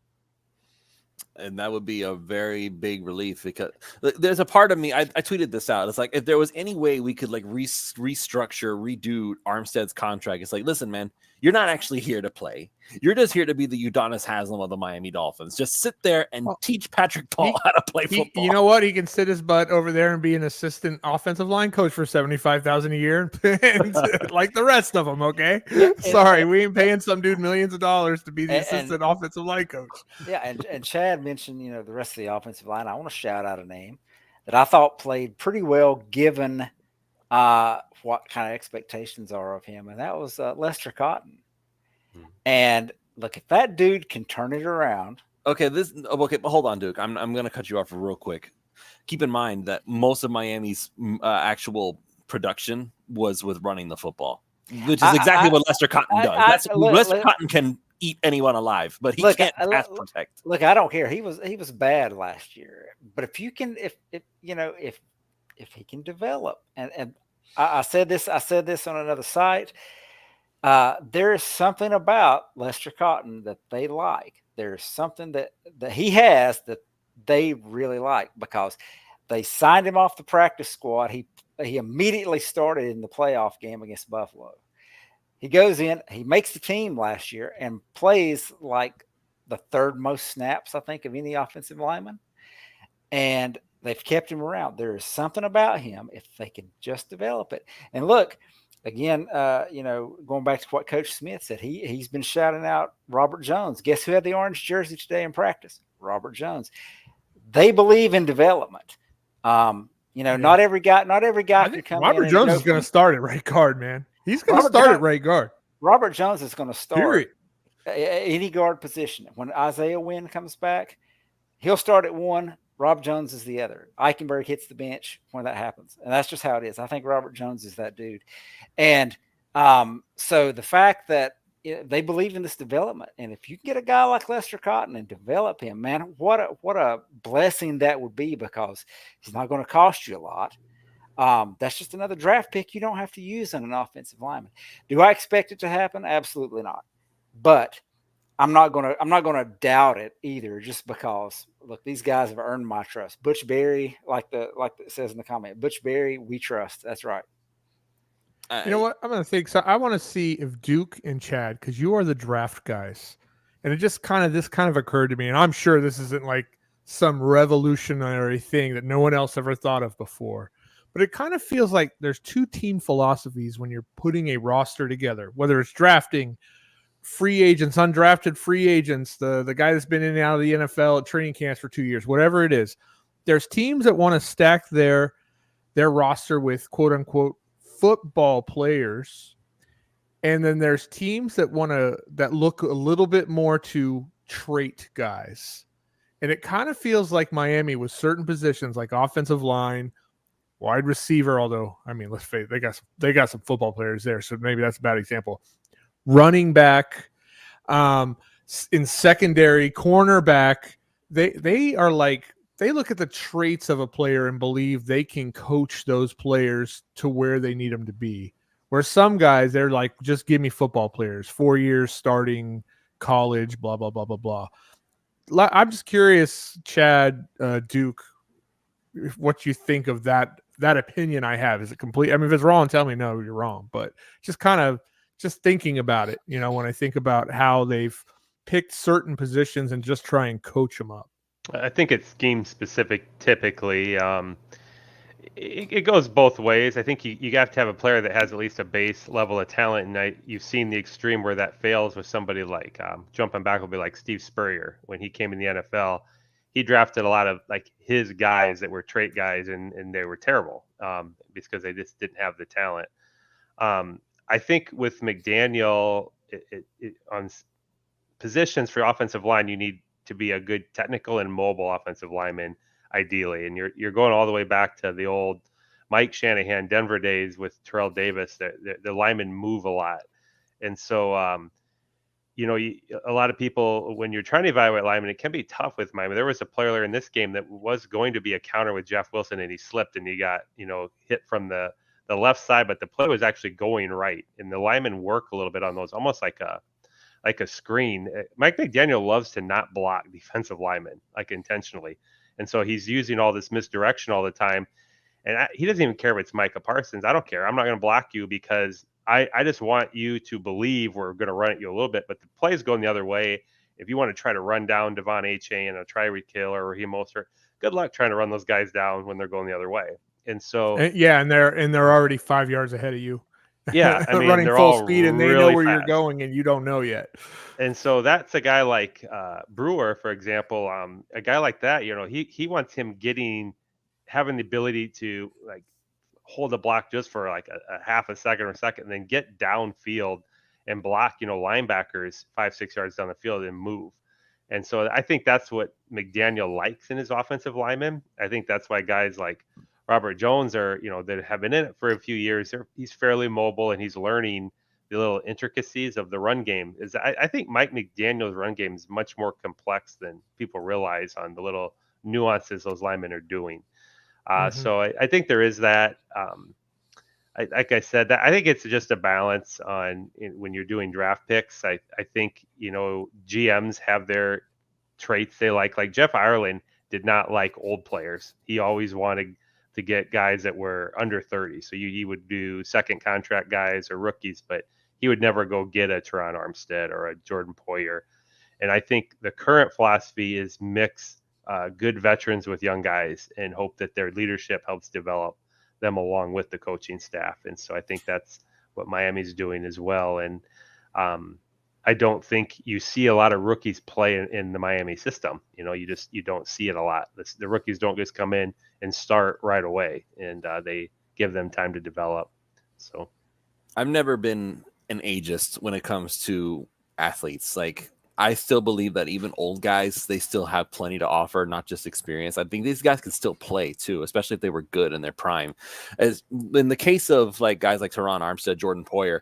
And that would be a very big relief, because there's a part of me, I tweeted this out. It's like, if there was any way we could like restructure, redo Armstead's contract, it's like, listen, man, you're not actually here to play. You're just here to be the Udonis Haslem of the Miami Dolphins. Just sit there and teach Patrick Paul how to play football. You know what? He can sit his butt over there and be an assistant offensive line coach for $75,000 a year, like the rest of them. Okay, sorry, we ain't paying some dude millions of dollars to be the assistant offensive line coach. Yeah, and Chad mentioned, the rest of the offensive line. I want to shout out a name that I thought played pretty well given what kind of expectations are of him, and that was Lester Cotton. And look, if that dude can turn it around. Okay, but hold on, Duke. I'm going to cut you off real quick. Keep in mind that most of Miami's actual production was with running the football, which is exactly what Lester Cotton does. Lester Cotton can eat anyone alive, but he can't pass protect. Look, I don't care. He was bad last year, but if he can develop, and I said this on another site. There is something about Lester Cotton that they like. There's something that he has that they really like, because they signed him off the practice squad. He immediately started in the playoff game against Buffalo. He goes in, he makes the team last year and plays like the third most snaps, I think, of any offensive lineman. And they've kept him around. There is something about him if they can just develop it. And look, again, going back to what Coach Smith said, he's been shouting out Robert Jones. Guess who had the orange jersey today in practice? Robert Jones. They believe in development. Not every guy can come in. Robert Jones is going to start at right guard, man. He's going to start at right guard. Robert Jones is going to start any guard position. When Isaiah Wynn comes back, he'll start at one. Rob Jones is the other. Eichenberg hits the bench when that happens. And that's just how it is. I think Robert Jones is that dude. And so the fact that they believe in this development, and if you can get a guy like Lester Cotton and develop him, man, what a blessing that would be, because he's not going to cost you a lot. That's just another draft pick you don't have to use on an offensive lineman. Do I expect it to happen? Absolutely not. But I'm not gonna doubt it either, just because look, these guys have earned my trust. Butch Berry, like it says in the comment, Butch Berry, we trust. That's right. You know what? I'm gonna think. So I want to see if Duke and Chad, because you are the draft guys, and this kind of occurred to me, and I'm sure this isn't like some revolutionary thing that no one else ever thought of before. but it kind of feels like there's two team philosophies when you're putting a roster together, whether it's drafting free agents, undrafted free agents, the guy that's been in and out of the NFL at training camps for 2 years, whatever it is. There's teams that want to stack their roster with quote unquote football players. And then there's teams that look a little bit more to trait guys. And it kind of feels like Miami with certain positions like offensive line, wide receiver, although, I mean, let's face it, they got some football players there, so maybe that's a bad example. Running back, in secondary, cornerback, they are like, they look at the traits of a player and believe they can coach those players to where they need them to be. Where some guys, they're like, just give me football players, 4 years starting college, blah, blah, blah, blah, blah. I'm just curious, Chad, Duke, what you think of that opinion I have. Is it complete? I mean, if it's wrong, tell me no, you're wrong. But just kind of just thinking about it, when I think about how they've picked certain positions and just try and coach them up. I think it's scheme specific typically. It goes both ways. I think you have to have a player that has at least a base level of talent, and you've seen the extreme where that fails with somebody like jumping back will be like Steve Spurrier when he came in the NFL. He drafted a lot of like his guys that were trait guys, and they were terrible because they just didn't have the talent. I think with McDaniel on positions for offensive line, you need to be a good technical and mobile offensive lineman. Ideally, and you're going all the way back to the old Mike Shanahan Denver days with Terrell Davis. The linemen move a lot, and so a lot of people, when you're trying to evaluate linemen, it can be tough with Miami. There was a player in this game that was going to be a counter with Jeff Wilson, and he slipped and he got hit from the left side, but the play was actually going right, and the linemen work a little bit on those, almost like a screen. Mike McDaniel loves to not block defensive linemen, like intentionally. And so he's using all this misdirection all the time. And he doesn't even care if it's Micah Parsons. I don't care. I'm not going to block you because I just want you to believe we're going to run at you a little bit. But the play is going the other way. If you want to try to run down Devon Achane or Tyreek Hill or Raheem Mostert, good luck trying to run those guys down when they're going the other way. And so and they're already 5 yards ahead of you. Yeah, I mean, running they're full all speed and they really know where fast. you're going and you don't know yet. And so that's a guy like Brewer, for example. A guy like that, he wants him having the ability to like hold a block just for like a half a second or a second, and then get downfield and block, linebackers 5-6 yards down the field and move. And so I think that's what McDaniel likes in his offensive linemen. I think that's why guys like Robert Jones are, that have been in it for a few years. He's fairly mobile and he's learning the little intricacies of the run game. I think Mike McDaniel's run game is much more complex than people realize on the little nuances those linemen are doing. So I think there is that. Like I said, I think it's just a balance when you're doing draft picks. I think, GMs have their traits they like Jeff Ireland did not like old players. He always wanted to get guys that were under 30. So he would do second contract guys or rookies, but he would never go get a Teron Armstead or a Jordan Poyer. And I think the current philosophy is mix good veterans with young guys and hope that their leadership helps develop them along with the coaching staff. And so I think that's what Miami's doing as well. And I don't think you see a lot of rookies play in the Miami system. You don't see it a lot. The rookies don't just come in and start right away, and they give them time to develop. So I've never been an ageist when it comes to athletes. Like, I still believe that even old guys, they still have plenty to offer, not just experience. I think these guys can still play too, especially if they were good in their prime. As in the case of like guys like Teron Armstead, Jordan Poyer,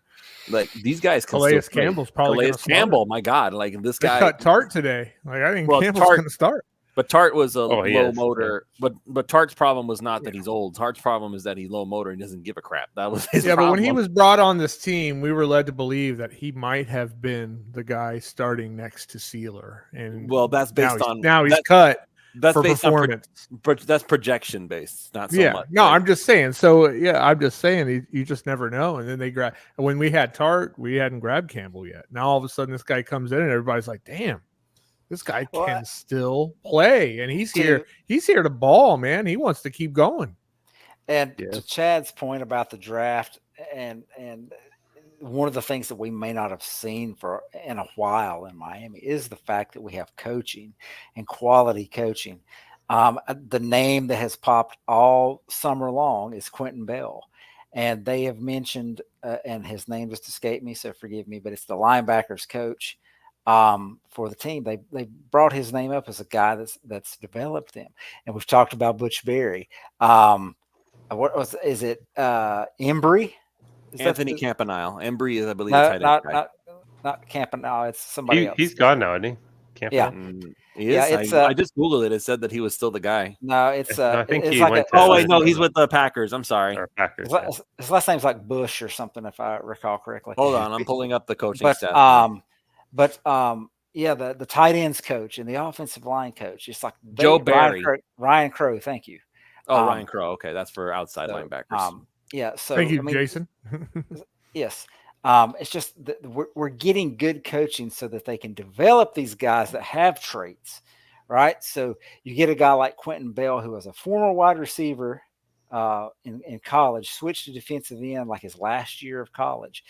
like these guys can Calais still play. Campbell's probably Calais Campbell, my God, like this guy cut Tart today. Like I think Campbell's going to start. But Tart was a low motor. Yeah. But Tart's problem was not that he's old. Tart's problem is that he's low motor and doesn't give a crap. That was his problem. But when he was brought on this team, we were led to believe that he might have been the guy starting next to Sealer. And that's based on now he's cut. That's for based performance. That's projection based, not so much. No, I'm just saying. So I'm just saying you just never know. And then they grab. When we had Tart, we hadn't grabbed Campbell yet. Now all of a sudden this guy comes in and everybody's like, damn. This guy can still play, and he's here. He's here to ball, man. He wants to keep going. And to Chad's point about the draft, and one of the things that we may not have seen in a while in Miami is the fact that we have coaching and quality coaching. The name that has popped all summer long is Quentin Bell. And they have mentioned, and his name just escaped me, so forgive me, but it's the linebackers coach for the team. They brought his name up as a guy that's developed them. And we've talked about Butch Berry. Is it Embry? Anthony Campanile. Embry is, I believe, the tight end guy. Not Campanile. It's somebody else. He's gone now, isn't he? Campanile. Yeah. He is. I just Googled it. It said that he was still the guy. No, it's. I think he like went he's with the Packers. I'm sorry. Packers. His last name's like Bush or something, if I recall correctly. Hold on, I'm pulling up the coaching staff. The tight ends coach and the offensive line coach. It's like Joe Barry, Ryan Crow. Thank you. Ryan Crow. Okay, that's for outside linebackers. So thank you, Jason. Yes. It's just that we're getting good coaching so that they can develop these guys that have traits, right? So you get a guy like Quentin Bell, who was a former wide receiver in college, switched to defensive end like his last year of college.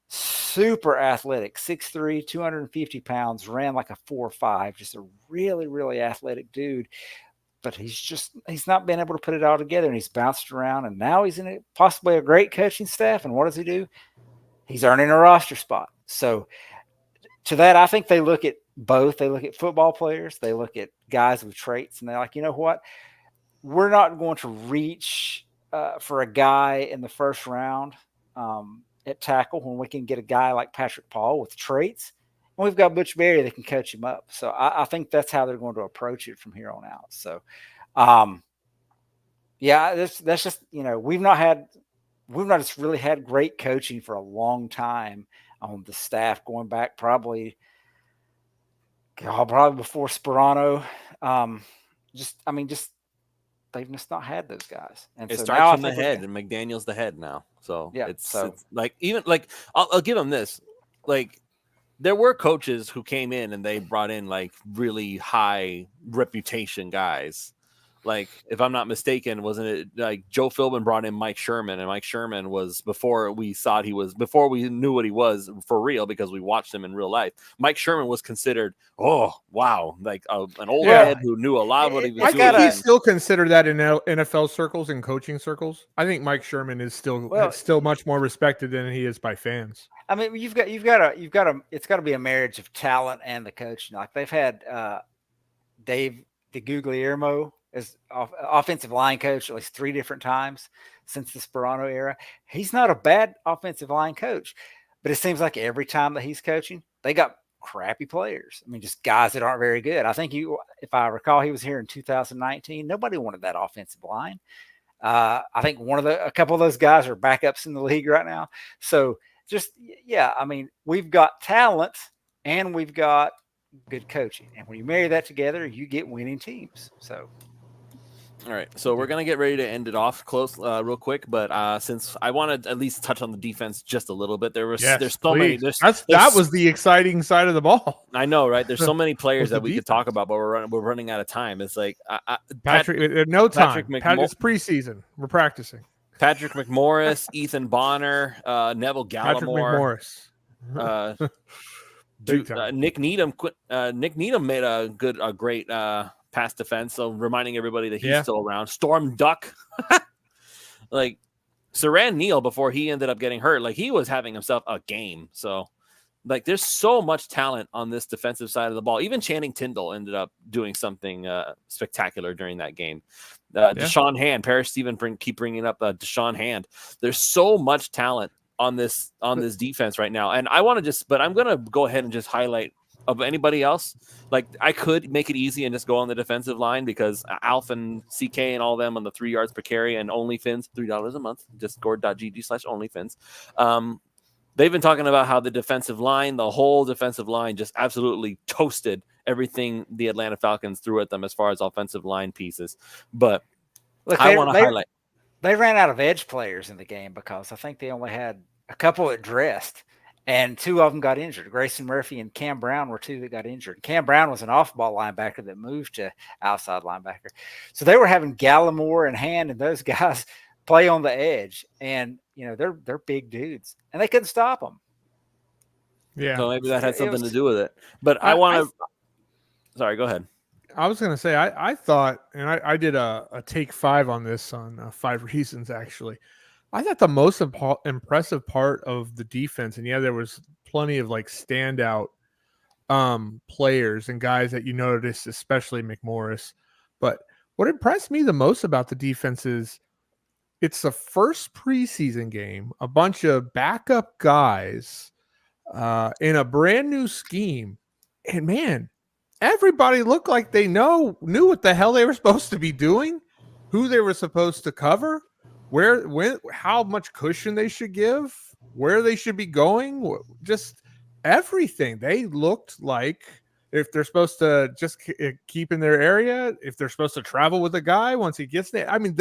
Super athletic, 6'3", 250 pounds, ran like a 4.5, just a really, really athletic dude. But he's not been able to put it all together, and he's bounced around, and now he's in possibly a great coaching staff. And what does he do? He's earning a roster spot. So to that, I think they look at both. They look at football players. They look at guys with traits, and they're like, you know what? We're not going to reach for a guy in the first round at tackle when we can get a guy like Patrick Paul with traits. And we've got Butch Berry that can coach him up. So I think that's how they're going to approach it from here on out. So, that's just, we've not just really had great coaching for a long time on the staff, going back probably before Sperano. They've just not had those guys. And it starts from the head, and McDaniel's the head now. So it's like, even like, I'll give him this. Like, there were coaches who came in and they brought in like really high reputation guys. Like, if I'm not mistaken, wasn't it like Joe Philbin brought in Mike Sherman, and Mike Sherman was, before we knew what he was for real, because we watched him in real life. Mike Sherman was considered, like an old head who knew a lot of what he was doing. He's still considered that in NFL circles and coaching circles. I think Mike Sherman is still much more respected than he is by fans. I mean, you've got to. It's got to be a marriage of talent and the coaching. Like, they've had Dave DeGuglielmo as offensive line coach at least 3 different times since the Sperano era. He's not a bad offensive line coach, but it seems like every time that he's coaching, they got crappy players. I mean, just guys that aren't very good. I think if I recall, he was here in 2019. Nobody wanted that offensive line. I think a couple of those guys are backups in the league right now. So I mean, we've got talent and we've got good coaching. And when you marry that together, you get winning teams. So. All right, so we're gonna get ready to end it off real quick, but since I want to at least touch on the defense just a little bit, there's so many. That was the exciting side of the ball. I know, right? There's so many players that we could talk about, but we're running out of time. It's like Patrick, no time. It's preseason. We're practicing. Patrick McMorris, Ethan Bonner, Neville Gallimore, Nick Needham. Nick Needham made a great pass defense. So reminding everybody that he's still around. Storm Duck, like Saran Neal before he ended up getting hurt, like he was having himself a game. So like there's so much talent on this defensive side of the ball. Even Channing Tindall ended up doing something spectacular during that game. Deshaun Hand, Parrish Stephen keep bringing up Deshaun Hand. There's so much talent on this defense right now. And I want to but I'm going to go ahead and just highlight of anybody else. Like, I could make it easy and just go on the defensive line, because Alf and CK and all them on the 3 yards per carry and OnlyFins, $3 a month, discord.gg/OnlyFins. They've been talking about how the defensive line, the whole defensive line, just absolutely toasted everything the Atlanta Falcons threw at them as far as offensive line pieces. But look, I want to highlight. They ran out of edge players in the game because I think they only had a couple that dressed. And 2 of them got injured. Grayson Murphy and Cam Brown were 2 that got injured. Cam Brown was an off-ball linebacker that moved to outside linebacker. So they were having Gallimore and Hand and those guys play on the edge. And, they're big dudes. And they couldn't stop them. Yeah. So maybe that had something to do with it. But I want to – sorry, go ahead. I was going to say, I thought, and I did a take 5 on this on 5 Reasons, actually. I thought the most impressive part of the defense, and there was plenty of like standout players and guys that you noticed, especially McMorris. But what impressed me the most about the defense is it's the first preseason game, a bunch of backup guys in a brand new scheme. And man, everybody looked like they knew what the hell they were supposed to be doing, who they were supposed to cover, how much cushion they should give, where they should be going, just everything. They looked like if they're supposed to just keep in their area, if they're supposed to travel with a guy once he gets there. I mean,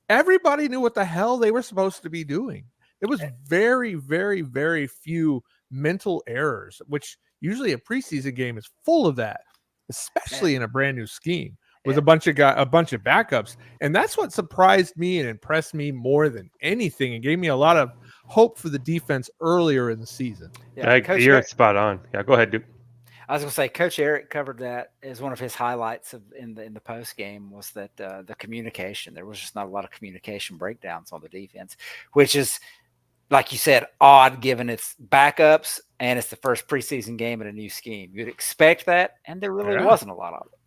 everybody knew what the hell they were supposed to be doing. It was very, very, very few mental errors, which usually a preseason game is full of that, especially in a brand new scheme with a bunch of backups. And that's what surprised me and impressed me more than anything and gave me a lot of hope for the defense earlier in the season. Yeah, you're spot on. Yeah, go ahead, Duke. I was going to say, Coach Eric covered that as one of his highlights in the post game was that the communication. There was just not a lot of communication breakdowns on the defense, which is, like you said, odd given its backups and it's the first preseason game in a new scheme. You'd expect that, and there really wasn't a lot of it.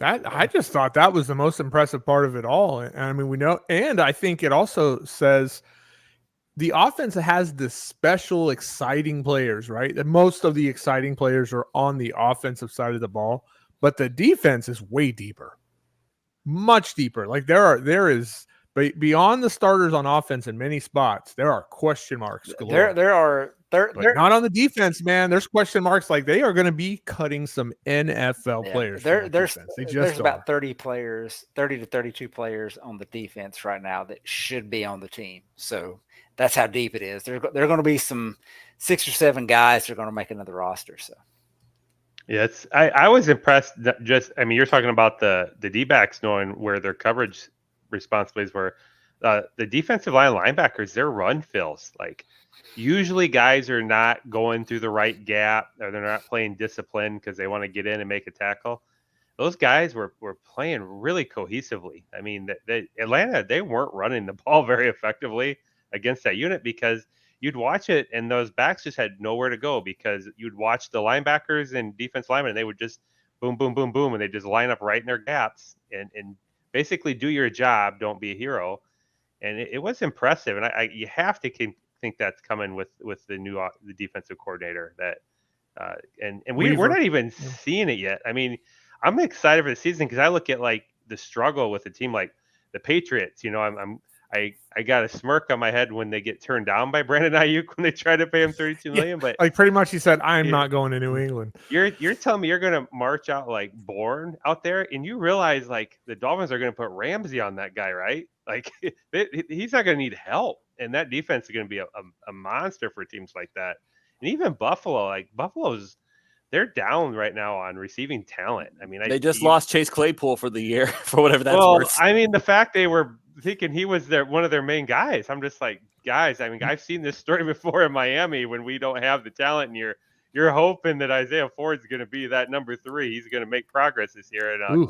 I just thought that was the most impressive part of it all. And I mean, we know, and I think it also says the offense has the special exciting players, right? And most of the exciting players are on the offensive side of the ball, but the defense is way deeper, much deeper. Like there is beyond the starters on offense in many spots, there are question marks galore. But not on the defense, man. There's question marks. Like they are going to be cutting some NFL players. There's about 30 to 32 players on the defense right now that should be on the team. So that's how deep it is. There are going to be some 6 or 7 guys that are going to make another roster. So. Yeah, I was impressed. You're talking about the D-backs knowing where their coverage responsibilities were. The defensive line linebackers, their run fills, like usually guys are not going through the right gap or they're not playing discipline because they want to get in and make a tackle. Those guys were playing really cohesively. I mean, Atlanta, they weren't running the ball very effectively against that unit because you'd watch it and those backs just had nowhere to go because you'd watch the linebackers and defense linemen and they would just boom, boom, boom, boom, and they just line up right in their gaps and basically do your job, don't be a hero. And it was impressive. And you have to think that's coming with the defensive coordinator and we're not even seeing it yet. I mean, I'm excited for the season because I look at like the struggle with a team like the Patriots. I got a smirk on my head when they get turned down by Brandon Ayuk when they try to pay him $32 million. But like pretty much he said, I'm not going to New England. You're telling me you're going to march out like Bourne out there and you realize like the Dolphins are going to put Ramsey on that guy, right? Like he's not going to need help. And that defense is going to be a monster for teams like that. And even Buffalo's they're down right now on receiving talent. I mean, they just lost Chase Claypool for the year for whatever that's worth. I mean, the fact they were thinking he was one of their main guys. I'm just like, guys, I mean, I've seen this story before in Miami when we don't have the talent and you're hoping that Isaiah Ford's going to be that number 3. He's going to make progress this year. And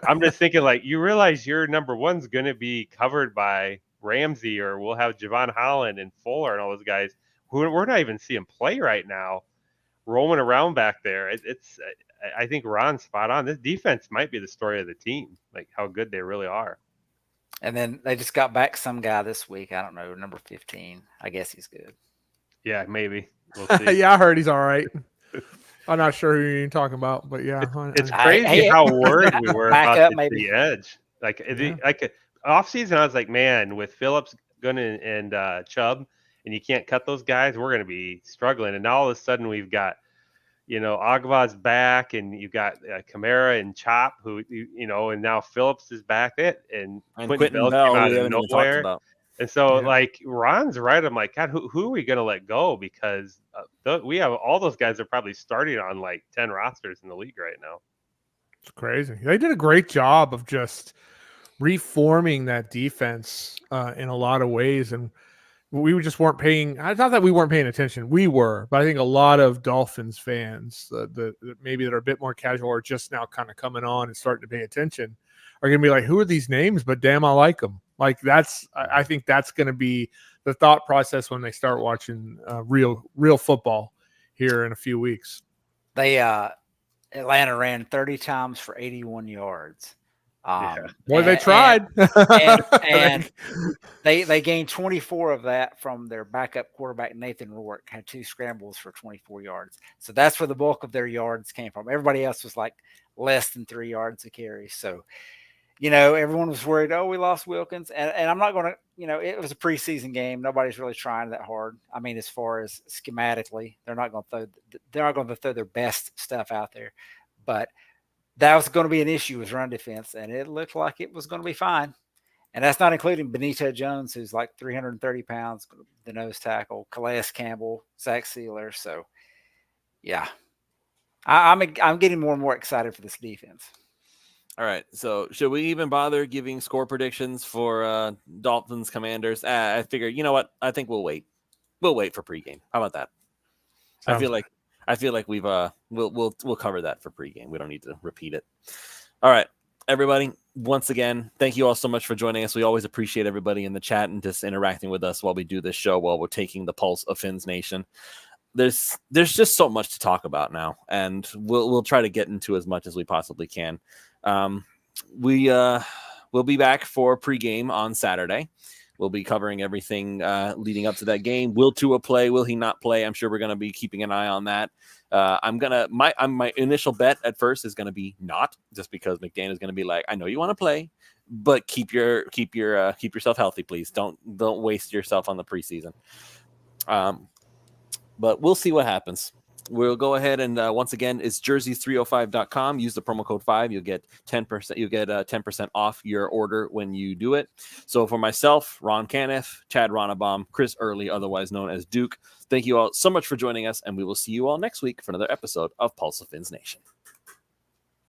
I'm just thinking like, you realize your number 1's going to be covered by Ramsey or we'll have Javon Holland and Fuller and all those guys who we're not even seeing play right now roaming around back there. I think Ron's spot on. This defense might be the story of the team, like how good they really are. And then they just got back some guy this week. I don't know, number 15. I guess he's good. Yeah, maybe. We'll see. Yeah, I heard he's all right. I'm not sure who you're talking about, but yeah. It's crazy how worried we were about the edge. Like off season, I was like, man, with Phillips, Gunn, and Chubb, and you can't cut those guys, we're going to be struggling. And now all of a sudden we've got, Agba's back, and you've got Kamara and Chop, who, and now Phillips is back. And Quentin Bell came out of nowhere. And so, like, Ron's right. I'm like, God, who are we going to let go? Because we have all those guys are probably starting on like 10 rosters in the league right now. It's crazy. They did a great job of just reforming that defense in a lot of ways. And we just weren't paying. It's not that we weren't paying attention. We were. But I think a lot of Dolphins fans that maybe that are a bit more casual or just now kind of coming on and starting to pay attention are going to be like, who are these names? But damn, I like them. Like I think that's going to be the thought process when they start watching real football here in a few weeks. They Atlanta ran 30 times for 81 yards. Boy, they tried. And they gained 24 of that from their backup quarterback, Nathan Rourke, had 2 scrambles for 24 yards. So that's where the bulk of their yards came from. Everybody else was like less than 3 yards a carry. So, everyone was worried, we lost Wilkins. And I'm not going to, it was a preseason game. Nobody's really trying that hard. I mean, as far as schematically, they're not going to throw their best stuff out there. But that was going to be an issue with run defense, and it looked like it was going to be fine. And that's not including Benito Jones, who's like 330 pounds, the nose tackle, Calais Campbell, Zach Sealer. So, yeah, I'm getting more and more excited for this defense. All right, so should we even bother giving score predictions for Dolphins Commanders? I figure, you know what? I think we'll wait. We'll wait for pregame. How about that? I feel like we've we'll cover that for pregame. We don't need to repeat it. All right, everybody. Once again, thank you all so much for joining us. We always appreciate everybody in the chat and just interacting with us while we do this show, while we're taking the pulse of Fins Nation. There's just so much to talk about now, and we'll try to get into as much as we possibly can. We'll be back for pregame on Saturday. We'll be covering everything leading up to that game. Will Tua play? Will he not play? I'm sure we're going to be keeping an eye on that. My initial bet at first is going to be not, just because McDaniel is going to be like, I know you want to play, but keep yourself healthy, please. Don't waste yourself on the preseason. But we'll see what happens. We'll go ahead and once again, it's jerseys305.com. Use the promo code 5. You'll get 10%. You get 10% off your order when you do it. So for myself, Ron Caniff, Chad Ronnebaum, Chris Early, otherwise known as Duke, thank you all so much for joining us, and we will see you all next week for another episode of Pulse of Fins Nation.